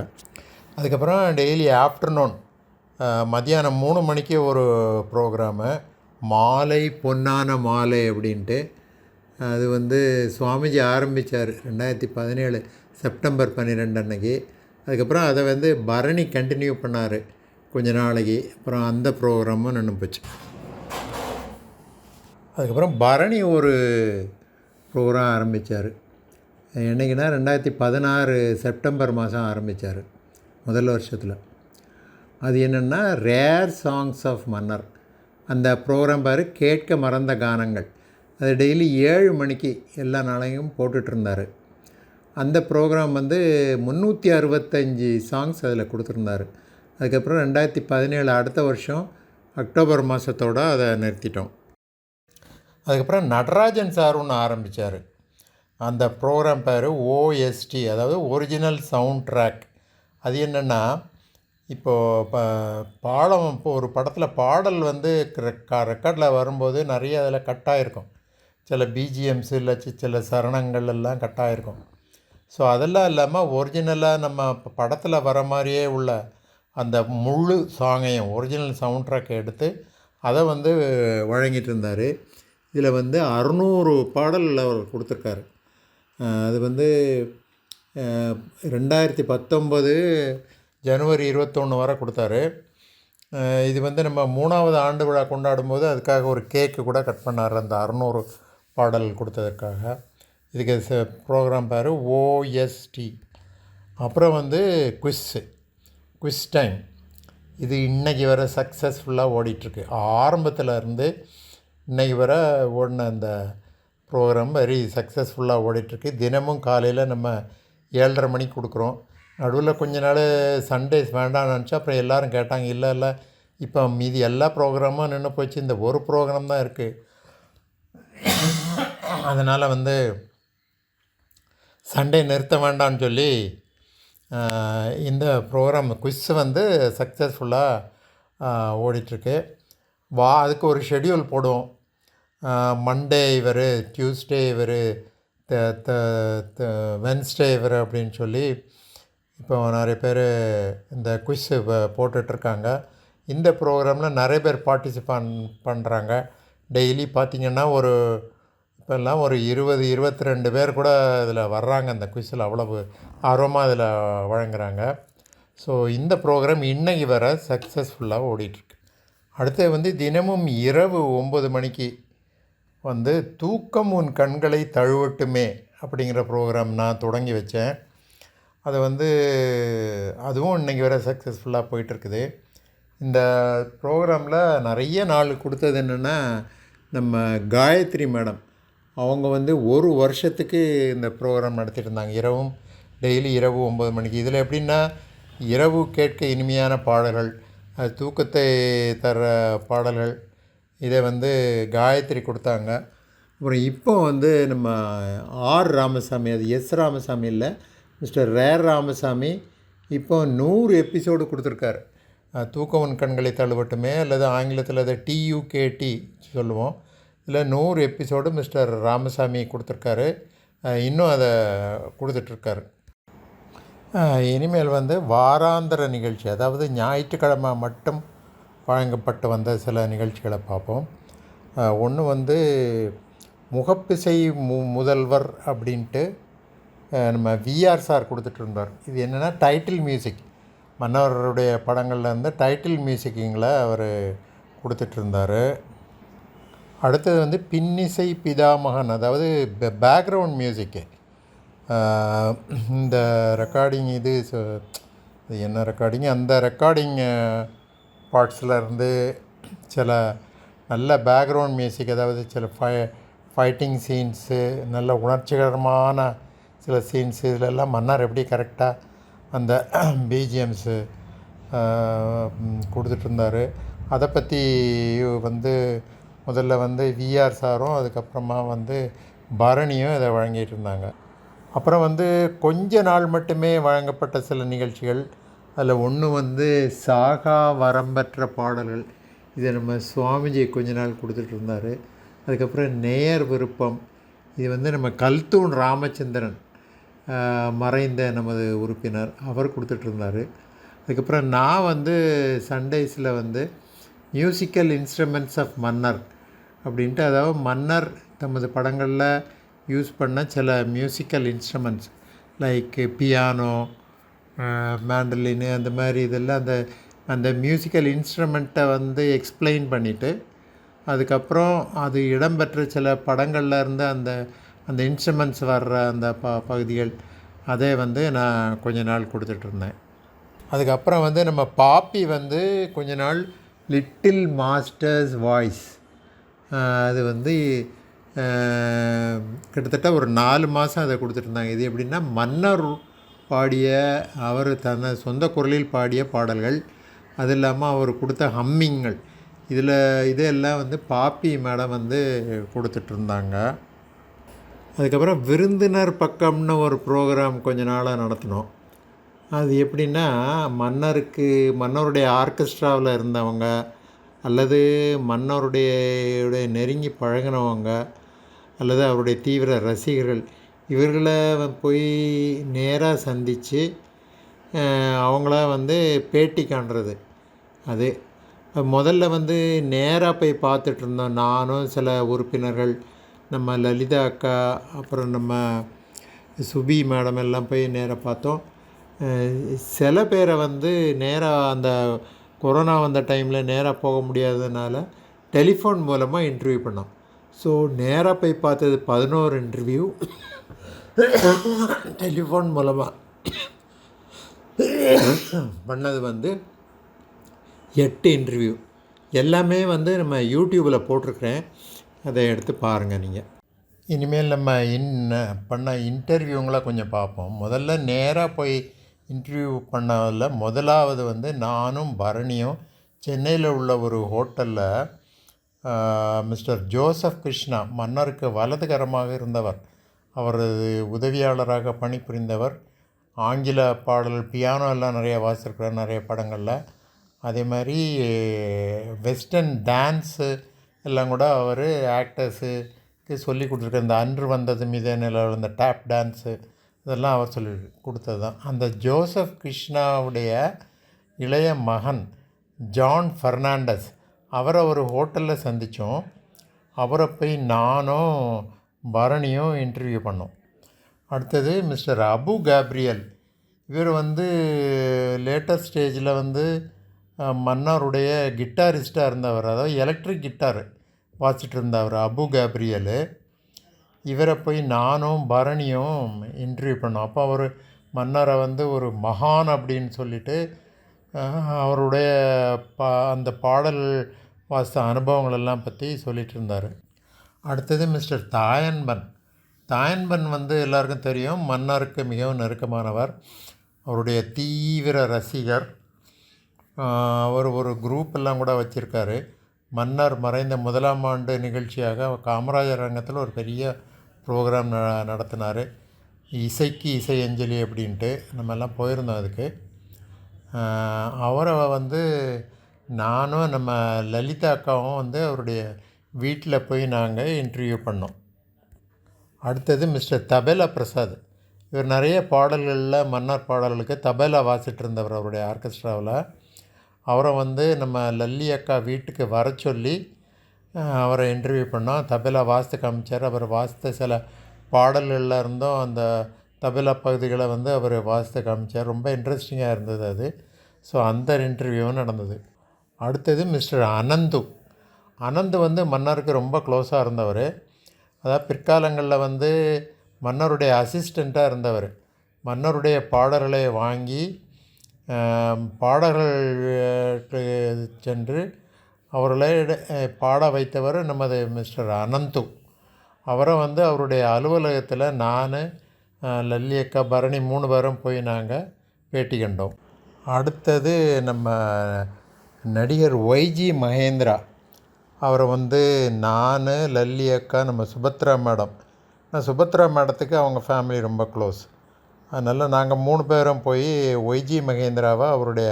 அதுக்கப்புறம் டெய்லி ஆஃப்டர்நூன் மதியானம் 3 மணிக்கு ஒரு ப்ரோக்ராமு மாலை பொன்னான மாலை அப்படின்ட்டு, அது வந்து சுவாமிஜி ஆரம்பித்தார் 2017 செப்டம்பர் 12 அன்னைக்கு. அதுக்கப்புறம் அதை வந்து பரணி கண்டினியூ பண்ணார் கொஞ்ச நாளைக்கு. அப்புறம் அந்த ப்ரோக்ராமும் நின்று போச்சு. அதுக்கப்புறம் பரணி ஒரு ப்ரோக்ராம் ஆரம்பித்தார். என்றைக்குன்னா 2016 செப்டம்பர் மாதம் ஆரம்பித்தார் முதல் வருஷத்தில். அது என்னென்னா ரேர் சாங்ஸ் ஆஃப் மன்னர். அந்த ப்ரோக்ராம் பாரு கேட்க மறந்த கானங்கள். அது டெய்லி 7 மணிக்கு எல்லா நாளையும் போட்டுட்ருந்தார். அந்த ப்ரோக்ராம் வந்து 365 சாங்ஸ் அதில் கொடுத்துருந்தார். அதுக்கப்புறம் 2017 அடுத்த வருஷம் அக்டோபர் மாதத்தோடு அதை நிறுத்திட்டோம். அதுக்கப்புறம் நடராஜன் சார் ஒன்று ஆரம்பித்தார். அந்த ப்ரோக்ராம் பேர் OST, அதாவது ஒரிஜினல் சவுண்ட் ட்ராக். அது என்னென்னா இப்போது இப்போ ஒரு படத்தில் பாடல் வந்து ரெக்கார்டில் வரும்போது நிறைய அதில் கட்டாயிருக்கும். சில பிஜிஎம்ஸு இல்லை சில சரணங்கள் எல்லாம் கட்டாயிருக்கும். ஸோ அதெல்லாம் இல்லாமல் ஒரிஜினலாக நம்ம படத்தில் வர மாதிரியே உள்ள அந்த முழு சாங்கையும் ஒரிஜினல் சவுண்ட் ட்ராக்கை எடுத்து அதை வந்து வழங்கிட்டு இருந்தார். இதில் வந்து 600 பாடல் அவர் கொடுத்துருக்காரு. அது வந்து 2019 ஜனவரி 21 வரை கொடுத்தாரு. இது வந்து நம்ம 3வது ஆண்டு விழா கொண்டாடும்போது அதுக்காக ஒரு கேக்கு கூட கட் பண்ணார் அந்த 600 பாடல் கொடுத்ததற்காக. இதுக்கு ப்ரோக்ராம் பேர் OST. அப்புறம் வந்து குவிஸ் டைம். இது இன்றைக்கி வர சக்ஸஸ்ஃபுல்லாக ஓடிட்டுருக்கு. ஆரம்பத்தில் இருந்து இன்றைக்கி வர ஓடின அந்த ப்ரோக்ராம் வெரி சக்ஸஸ்ஃபுல்லாக ஓடிட்டுருக்கு. தினமும் காலையில் நம்ம 7:30 மணிக்கு கொடுக்குறோம். நடுவில் கொஞ்ச நாள் சண்டேஸ் வேண்டாம்னு நினச்சா அப்புறம் எல்லோரும் கேட்டாங்க. இல்லை இப்போ மீதி எல்லா ப்ரோக்ராமும் நின்று போச்சு, இந்த ஒரு ப்ரோக்ராம் தான் இருக்குது. அதனால் வந்து சண்டே நிறுத்த வேண்டாம்னு சொல்லி இந்த ப்ரோக்ராம் குவிஸ் வந்து சக்ஸஸ்ஃபுல்லாக ஓடிட்டுருக்கு. அதுக்கு ஒரு ஷெட்யூல் போடுவோம். மண்டே இவர், டியூஸ்டே இவர், வென்ஸ்டே இவர் அப்படின்னு சொல்லி இப்போ நிறைய பேர் இந்த குவிஸ் போட்டுட்ருக்காங்க. இந்த ப்ரோக்ராமில் நிறைய பேர் பார்ட்டிசிபேட் பண்ணுறாங்க. டெய்லி பார்த்திங்கன்னா இப்போல்லாம் ஒரு 20-22 பேர் கூட இதில் வர்றாங்க. அந்த குவிஸில் அவ்வளவு ஆர்வமாக இதில் வழங்குறாங்க. ஸோ இந்த ப்ரோக்ராம் இன்றைக்கி வர சக்ஸஸ்ஃபுல்லாக ஓடிட்டுருக்கு. அடுத்து தினமும் இரவு 9 மணிக்கு தூக்கம் உன் கண்களை தழுவட்டுமே அப்படிங்கிற ப்ரோக்ராம் நான் தொடங்கி வச்சேன். அது அதுவும் இன்றைக்கி வர சக்ஸஸ்ஃபுல்லாக போயிட்டுருக்குது. இந்த ப்ரோக்ராமில் நிறைய நாள் கொடுத்தது என்னென்னா, நம்ம காயத்ரி மேடம் அவங்க ஒரு வருஷத்துக்கு இந்த ப்ரோக்ராம் நடத்திட்டு இருந்தாங்க. டெய்லி இரவு 9 மணிக்கு. இதில் எப்படின்னா, இரவு கேட்க இனிமையான பாடல்கள், தூக்கத்தை தர பாடல்கள், இதை காயத்ரி கொடுத்தாங்க. அப்புறம் இப்போ நம்ம ஆர் ராமசாமி, அது எஸ் ராமசாமி இல்லை, மிஸ்டர் ரேர் ராமசாமி இப்போ 100 எபிசோடு கொடுத்துருக்காரு. தூக்கவன் கண்களை தழுவட்டுமே, அல்லது ஆங்கிலத்தில் அதை TUKT சொல்லுவோம். இதில் 100 எபிசோடு மிஸ்டர் ராமசாமி கொடுத்துருக்காரு. இன்னும் அதை கொடுத்துட்ருக்காரு. இனிமேல் வாராந்திர நிகழ்ச்சி, அதாவது ஞாயிற்றுக்கிழமை மட்டும் வழங்கப்பட்டு வந்த சில நிகழ்ச்சிகளை பார்ப்போம். ஒன்று முகப்பிசை முதல்வர் அப்படின்ட்டு நம்ம விஆர் சார் கொடுத்துட்ருந்தார். இது என்னென்னா டைட்டில் மியூசிக், மன்னருடைய படங்கள்லேருந்து டைட்டில் மியூசிக்கிங்கில் அவர் கொடுத்துட்ருந்தார். அடுத்தது பின்னிசை பிதாமகன், அதாவது பேக்ரவுண்ட் மியூசிக்கு. இந்த ரெக்கார்டிங் இது என்ன ரெக்கார்டிங், அந்த ரெக்கார்டிங் பார்ட்ஸில் சில நல்ல பேக்ரவுண்ட் மியூசிக், அதாவது சில ஃபைட்டிங் சீன்ஸு, நல்ல உணர்ச்சிகரமான சில சீன்ஸு, இதிலெல்லாம் மன்னர் எப்படி கரெக்டாக அந்த பிஜிஎம்ஸு கொடுத்துட்ருந்தார். அதை பற்றி முதல்ல விஆர் சாரும் அதுக்கப்புறமா பரணியும் இதை வழங்கிட்டு இருந்தாங்க. அப்புறம் கொஞ்ச நாள் மட்டுமே வழங்கப்பட்ட சில நிகழ்ச்சிகள். அதில் ஒன்று சாகா வரம்பற்ற பாடல்கள், இதை நம்ம சுவாமிஜி கொஞ்ச நாள் கொடுத்துட்ருந்தார். அதுக்கப்புறம் நேயர் விருப்பம், இது நம்ம கல்தூன் ராமச்சந்திரன் மறைந்த நமது உறுப்பினர், அவர் கொடுத்துட்ருந்தார். அதுக்கப்புறம் நான் சண்டேஸில் மியூசிக்கல் இன்ஸ்ட்ருமெண்ட்ஸ் ஆஃப் மன்னர் அப்படின்ட்டு, அதாவது மன்னர் தமது படங்களில் யூஸ் பண்ண சில மியூசிக்கல் இன்ஸ்ட்ருமெண்ட்ஸ் லைக் பியானோ, மேண்டலின்னு, அந்த மாதிரி இதெல்லாம் அந்த மியூசிக்கல் இன்ஸ்ட்ருமெண்ட்டை எக்ஸ்பிளைன் பண்ணிவிட்டு, அதுக்கப்புறம் அது இடம்பெற்ற சில படங்களில் இருந்து அந்த இன்ஸ்ட்ருமெண்ட்ஸ் வர்ற அந்த பகுதிகள், அதே நான் கொஞ்ச நாள் கொடுத்துட்ருந்தேன். அதுக்கப்புறம் நம்ம பாப்பி கொஞ்ச நாள் லிட்டில் மாஸ்டர்ஸ் வாய்ஸ், அது கிட்டத்தட்ட ஒரு 4 மாதம் அதை கொடுத்துட்ருந்தாங்க. இது எப்படின்னா, மன்னர் பாடிய, அவர் தன்னை சொந்த குரலில் பாடிய பாடல்கள், அது இல்லாமல் அவர் கொடுத்த ஹம்மிங்கள், இதெல்லாம் பாப்பி மேடம் கொடுத்துட்ருந்தாங்க. அதுக்கப்புறம் விருந்தினர் பக்கம்னு ஒரு ப்ரோக்ராம் கொஞ்ச நாளாக நடத்தினோம். அது எப்படின்னா, மன்னருடைய ஆர்கெஸ்ட்ராவில் இருந்தவங்க அல்லது மன்னருடைய நெருங்கி பழகினவங்க அல்லது அவருடைய தீவிர ரசிகர்கள், இவர்களை போய் நேராக சந்தித்து அவங்கள பேட்டி காண்றது. அது முதல்ல நேராக போய் பார்த்துட்ருந்தோம். நானும் சில உறுப்பினர்கள், நம்ம லலிதா அக்கா, அப்புறம் நம்ம சுபி மேடம் எல்லாம் போய் நேராக பார்த்தோம். சில பேரை நேராக அந்த கொரோனா வந்த டைமில் நேராக போக முடியாததுனால டெலிஃபோன் மூலமாக இன்டர்வியூ பண்ணோம். ஸோ நேராக போய் பார்த்தது 11 இன்டர்வியூ, டெலிஃபோன் மூலமாக பண்ணது 8 இன்டர்வியூ. எல்லாமே நம்ம யூடியூப்பில் போட்டிருக்கிறேன், அதை எடுத்து பாருங்கள் நீங்கள். இனிமேல் நம்ம பண்ண இன்டர்வியூங்களை கொஞ்சம் பார்ப்போம். முதல்ல நேராக போய் இன்டர்வியூ பண்ணதில் முதலாவது நானும் பரணியும் சென்னையில் உள்ள ஒரு ஹோட்டலில் மிஸ்டர் ஜோசப் கிருஷ்ணா, மன்னருக்கு வலதுகரமாக இருந்தவர், அவரது உதவியாளராக பணிபுரிந்தவர், ஆங்கில பாடல்கள், பியானோ எல்லாம் நிறைய வாசிச்சிருக்கிறார் நிறைய படங்களில். அதே மாதிரி வெஸ்டர்ன் டான்ஸு எல்லாம் கூட அவர் ஆக்டர்ஸுக்கு சொல்லி கொடுத்துருக்காரு. இந்த அன்று வந்தது மீதே நிலவு, இந்த டேப் டான்ஸு இதெல்லாம் அவர் சொல்லி கொடுத்தது தான். அந்த ஜோசப் கிருஷ்ணாவுடைய இளைய மகன் ஜான் ஃபெர்னாண்டஸ், அவரை ஒரு ஹோட்டலில் சந்தித்தோம். அவரை போய் நானும் பரணியும் இன்டர்வியூ பண்ணோம். அடுத்தது மிஸ்டர் அபு கேப்ரியல். இவர் வந்து லேட்டஸ்ட் ஸ்டேஜில் வந்து மன்னாருடைய கிட்டாரிஸ்டாக இருந்தவர், அதாவது எலக்ட்ரிக் கிட்டார் வாசிச்சுட்டு இருந்தவர் அபு கேப்ரியல். இவரை போய் நானும் பரணியும் இன்டர்வியூ பண்ணோம். அப்போ அவர் மன்னரை வந்து ஒரு மகான் அப்படின்னு சொல்லிட்டு அவருடைய அந்த பாடல் வாசித்த அனுபவங்களெல்லாம் பற்றி சொல்லிகிட்டு இருந்தார். அடுத்தது மிஸ்டர் தாயன்பன் வந்து எல்லாருக்கும் தெரியும், மன்னருக்கு மிகவும் நெருக்கமானவர், அவருடைய தீவிர ரசிகர். அவர் ஒரு குரூப் எல்லாம் கூட வச்சுருக்காரு. மன்னர் மறைந்த 1ஆம் ஆண்டு நிகழ்ச்சியாக காமராஜர் அரங்கத்தில் ஒரு பெரிய ப்ரோக்ராம் நடத்தினார். இசைக்கு இசை அஞ்சலி அப்படின்ட்டு நம்ம எல்லாம் போயிருந்தோம் அதுக்கு. அவரை வந்து நானும் நம்ம லலிதா அக்காவும் வந்து அவருடைய வீட்டில் போய் நாங்கள் இன்டர்வியூ பண்ணோம். அடுத்தது மிஸ்டர் தபேலா பிரசாத். இவர் நிறைய பாடல்களில் மன்னர் பாடல்களுக்கு தபேலா வாசிட்டு இருந்தவர் அவருடைய ஆர்கெஸ்ட்ராவில். அவரை வந்து நம்ம லல்லி அக்கா வீட்டுக்கு வர சொல்லி அவரை இன்டர்வியூ பண்ணோம். தபேலா வாசித்து காமிச்சார். அவர் வாசித்த சில பாடல்களில் இருந்தும் அந்த தபேலா பகுதிகளை வந்து அவர் வாசித்து காமிச்சார். ரொம்ப இன்ட்ரெஸ்டிங்காக இருந்தது அது. ஸோ அந்த இன்டர்வியூவும் நடந்தது. அடுத்தது மிஸ்டர் அனந்து வந்து மன்னருக்கு ரொம்ப க்ளோஸாக இருந்தவர். அதாவது பிற்காலங்களில் வந்து மன்னருடைய அசிஸ்டண்ட்டாக இருந்தவர். மன்னருடைய பாடல்களை வாங்கி பாடல்களுக்கு சென்று அவர்களை பாட வைத்தவர் நமது மிஸ்டர் அனந்து. அவரை வந்து அவருடைய அலுவலகத்தில் நான், லல்லி அக்கா, பரணி 3 பேரும் போய் நாங்கள் பேட்டி கண்டோம். அடுத்தது நம்ம நடிகர் ஒய்ஜி மகேந்திரா. அவரை வந்து நான், லல்லி அக்கா, நம்ம சுபத்ரா மேடம், சுபத்ரா மேடத்துக்கு அவங்க ஃபேமிலி ரொம்ப க்ளோஸ். அதனால் நாங்கள் 3 பேரும் போய் ஒய்ஜி மகேந்திராவை அவருடைய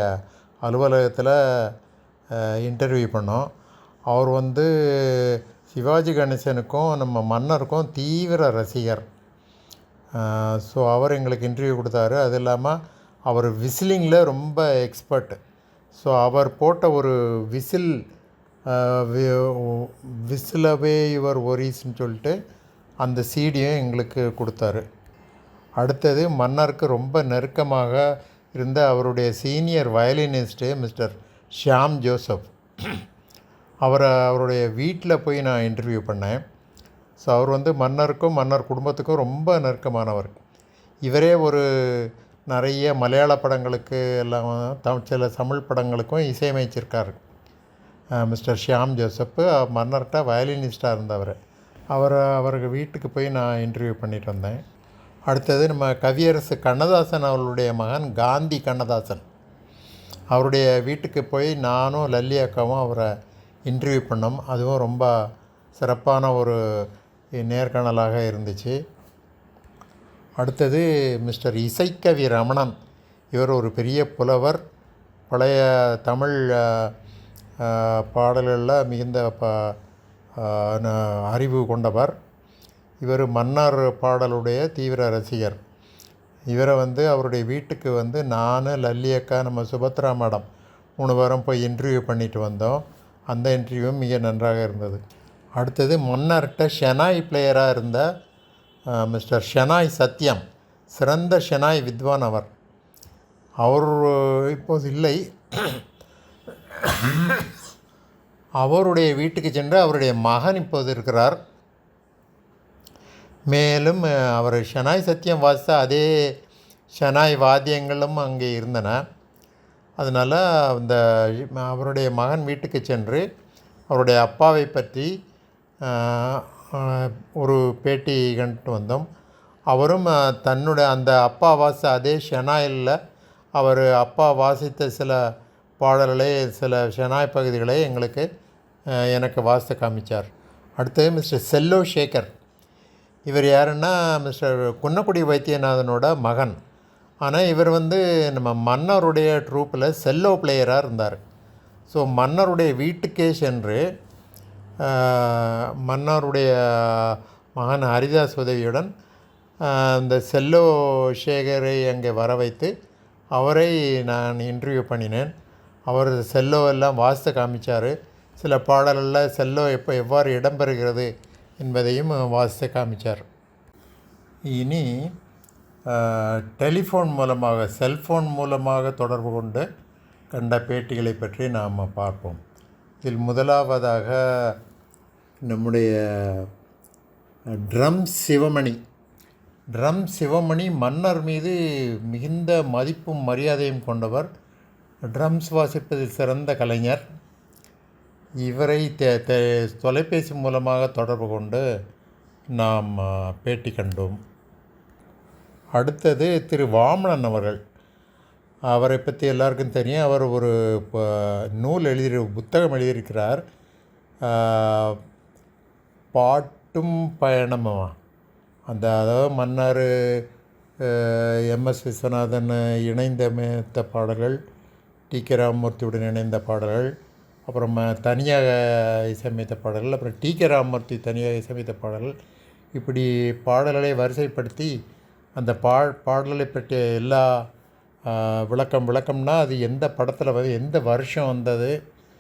அலுவலகத்தில் இன்டர்வியூ பண்ணோம். அவர் வந்து சிவாஜி கணேசனுக்கும் நம்ம மன்னருக்கும் தீவிர ரசிகர். ஸோ அவர் எங்களுக்கு இன்டர்வியூ கொடுத்தாரு. அது இல்லாமல் அவர் விசிலிங்கில் ரொம்ப எக்ஸ்பர்ட். ஸோ அவர் போட்ட ஒரு விசிலவே யுவர் ஒரிஸ்ன்னு சொல்லிட்டு அந்த சீடியும் எங்களுக்கு கொடுத்தாரு. அடுத்தது மன்னருக்கு ரொம்ப நெருக்கமாக இருந்த அவருடைய senior violinist mister Shyam Joseph. அவருடைய வீட்டில் போய் நான் இன்டர்வியூ பண்ணேன். ஸோ அவர் வந்து மன்னருக்கும் மன்னர் குடும்பத்துக்கும் ரொம்ப நெருக்கமானவர். இவரே ஒரு நிறைய மலையாள படங்களுக்கு எல்லாம் சில தமிழ் படங்களுக்கும் இசையமைச்சிருக்கார். மிஸ்டர் ஷியாம் ஜோசப்பு மன்னர்கிட்ட வயலினிஸ்டாக இருந்தவர். அவருக்கு வீட்டுக்கு போய் நான் இன்டர்வியூ பண்ணிட்டு வந்தேன். அடுத்தது நம்ம கவியரசு கண்ணதாசன் அவர்களுடைய மகன் காந்தி கண்ணதாசன். அவருடைய வீட்டுக்கு போய் நானும் லல்லி அக்காவும் அவரை இன்டர்வியூ பண்ணோம். அதுவும் ரொம்ப சிறப்பான ஒரு நேர்காணலாக இருந்துச்சு. அடுத்தது மிஸ்டர் இசைக்கவி ரமணன். இவர் ஒரு பெரிய புலவர், பழைய தமிழ் பாடல்களில் மிகுந்த அறிவு கொண்டவர். இவர் மன்னார் பாடலுடைய தீவிர ரசிகர். இவரை வந்து அவருடைய வீட்டுக்கு வந்து நான், லல்லி அக்கா, நம்ம சுபத்ரா மேடம் 3 பேரும் போய் இன்டர்வியூ பண்ணிட்டு வந்தோம். அந்த இன்டர்வியூவும் மிக நன்றாக இருந்தது. அடுத்தது மன்னர்கிட்ட ஷெனாய் பிளேயராக இருந்த மிஸ்டர் ஷெனாய் சத்யம், சிறந்த ஷெனாய் வித்வான் அவர். அவர் இப்போது இல்லை. அவருடைய வீட்டுக்கு சென்று அவருடைய மகன் இப்போது இருக்கிறார். மேலும் அவர் ஷெனாய் சத்யம் வாசித்த அதே ஷெனாய் வாத்தியங்களும் அங்கே இருந்தன. அதனால் அந்த அவருடைய மகன் வீட்டுக்கு சென்று அவருடைய அப்பாவை பற்றி ஒரு பேட்டி கண்டு வந்தோம். அவரும் அந்த அப்பா வாசித்த அதே ஷெனாயில் அவர் அப்பா வாசித்த சில பாடல்களை, சில ஷெனாய் பகுதிகளை எனக்கு வாசித்து காமிச்சார். அடுத்தது மிஸ்டர் செல்லோ சேகர். இவர் யாருன்னா மிஸ்டர் குன்னக்குடி வைத்தியநாதனோட மகன். ஆனால் இவர் வந்து நம்ம மன்னருடைய ட்ரூப்பில் செல்லோ பிளேயராக இருந்தார். ஸோ மன்னருடைய வீட்டுக்கே சென்று மன்னருடைய மகன் ஹரிதாஸ் உதவியுடன் இந்த செல்லோ சேகரை அங்கே வர வைத்து அவரை நான் இன்டர்வியூ பண்ணினேன். அவர் செல்லோ எல்லாம் வாசித்து காமிச்சார். சில பாடல்களில் செல்லோ எவ்வாறு இடம்பெறுகிறது என்பதையும் வாசித்து காமிச்சார். இனி டெலிஃபோன் மூலமாக செல்ஃபோன் மூலமாக தொடர்பு கொண்டு கண்ட பேட்டிகளை பற்றி நாம் பார்ப்போம். இதில் முதலாவதாக நம்முடைய ட்ரம் சிவமணி தொலைபேசி மீது மிகுந்த மதிப்பும் மரியாதையும் கொண்டவர். ட்ரம்ஸ் வாசிப்பதில் சிறந்த கலைஞர். இவரை தொலைபேசி மூலமாக தொடர்பு கொண்டு நாம் பேட்டி கண்டோம். அடுத்தது திரு வாமனன் அவர்கள். அவரை பற்றி எல்லாருக்கும் தெரியும். அவர் ஒரு புத்தகம் எழுதியிருக்கிறார். பாட்டும் பயணமும். அதாவது மன்னர் எம்எஸ் விஸ்வநாதன் இணைந்த பாடல்கள், டி.கே. ராமமூர்த்தியுடன் இணைந்த பாடல்கள், அப்புறம் தனியாக இசையமைத்த பாடல்கள், அப்புறம் டி.கே. ராமமூர்த்தி தனியாக இசையமைத்த பாடல்கள், இப்படி பாடல்களை வரிசைப்படுத்தி அந்த பாடல்களை பற்றிய எல்லா விளக்கம்னா அது எந்த படத்தில் வந்து எந்த வருஷம் வந்தது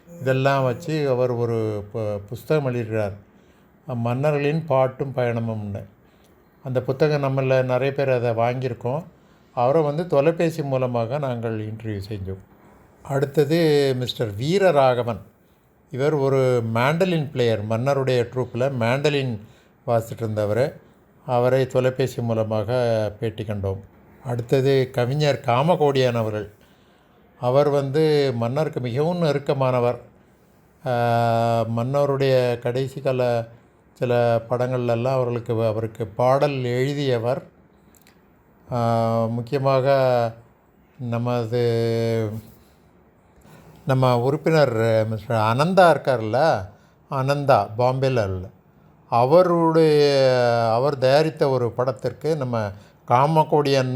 இதெல்லாம் வச்சு அவர் ஒரு புஸ்தகம் எழுதியிருக்கிறார். மன்னர்களின் பாட்டும் பயணமும்னு. அந்த புத்தகம் நம்மளில் நிறைய பேர் அதை வாங்கியிருக்கோம். அவரை வந்து தொலைபேசி மூலமாக நாங்கள் இன்டர்வியூ செஞ்சோம். அடுத்தது மிஸ்டர் வீரராகவன். இவர் ஒரு மேண்டலின் பிளேயர். மன்னருடைய ட்ரூப்பில் மேண்டலின் வாசிட்டு இருந்தவர். அவரை தொலைபேசி மூலமாக பேட்டி கண்டோம். அடுத்தது கவிஞர் காமகோடியான் அவர்கள். அவர் வந்து மன்னருக்கு மிகவும் நெருக்கமானவர். மன்னருடைய கடைசி கால சில படங்கள்லாம் அவருக்கு பாடல் எழுதியவர். முக்கியமாக நம்ம உறுப்பினர் மிஸ்டர் அனந்தா இருக்கார்ல, அனந்தா பாம்பேல இல்லை, அவர் தயாரித்த ஒரு படத்திற்கு நம்ம காமகோடியன்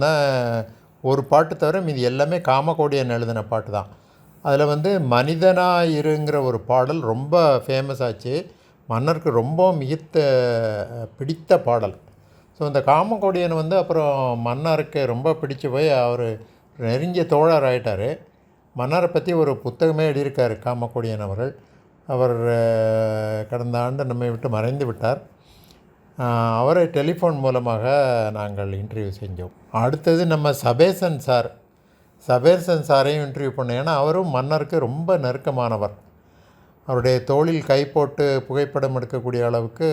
ஒரு பாட்டு தவிர மீது எல்லாமே காமகோடியன் எழுதின பாட்டு தான். அதில் வந்து மனிதனாக இருங்கிற ஒரு பாடல் ரொம்ப ஃபேமஸ் ஆச்சு. மன்னருக்கு ரொம்ப பிடித்த பாடல். ஸோ இந்த காமகோடியன் வந்து அப்புறம் மன்னருக்கு ரொம்ப பிடிச்சு போய் அவர் நெருங்கிய தோழர் ஆகிட்டார். மன்னரை பற்றி ஒரு புத்தகமே எழுதியிருக்கார் காமகோடியன் அவர்கள். அவர் கடந்த ஆண்டு நம்மை விட்டு மறைந்து விட்டார். அவரை டெலிஃபோன் மூலமாக நாங்கள் இன்டர்வியூ செஞ்சோம். அடுத்தது நம்ம சபேசன் சாரையும் இன்டர்வியூ பண்ணோம். ஏன்னா அவரும் மன்னருக்கு ரொம்ப நெருக்கமானவர். அவருடைய தோளில் கை போட்டு புகைப்படம் எடுக்கக்கூடிய அளவுக்கு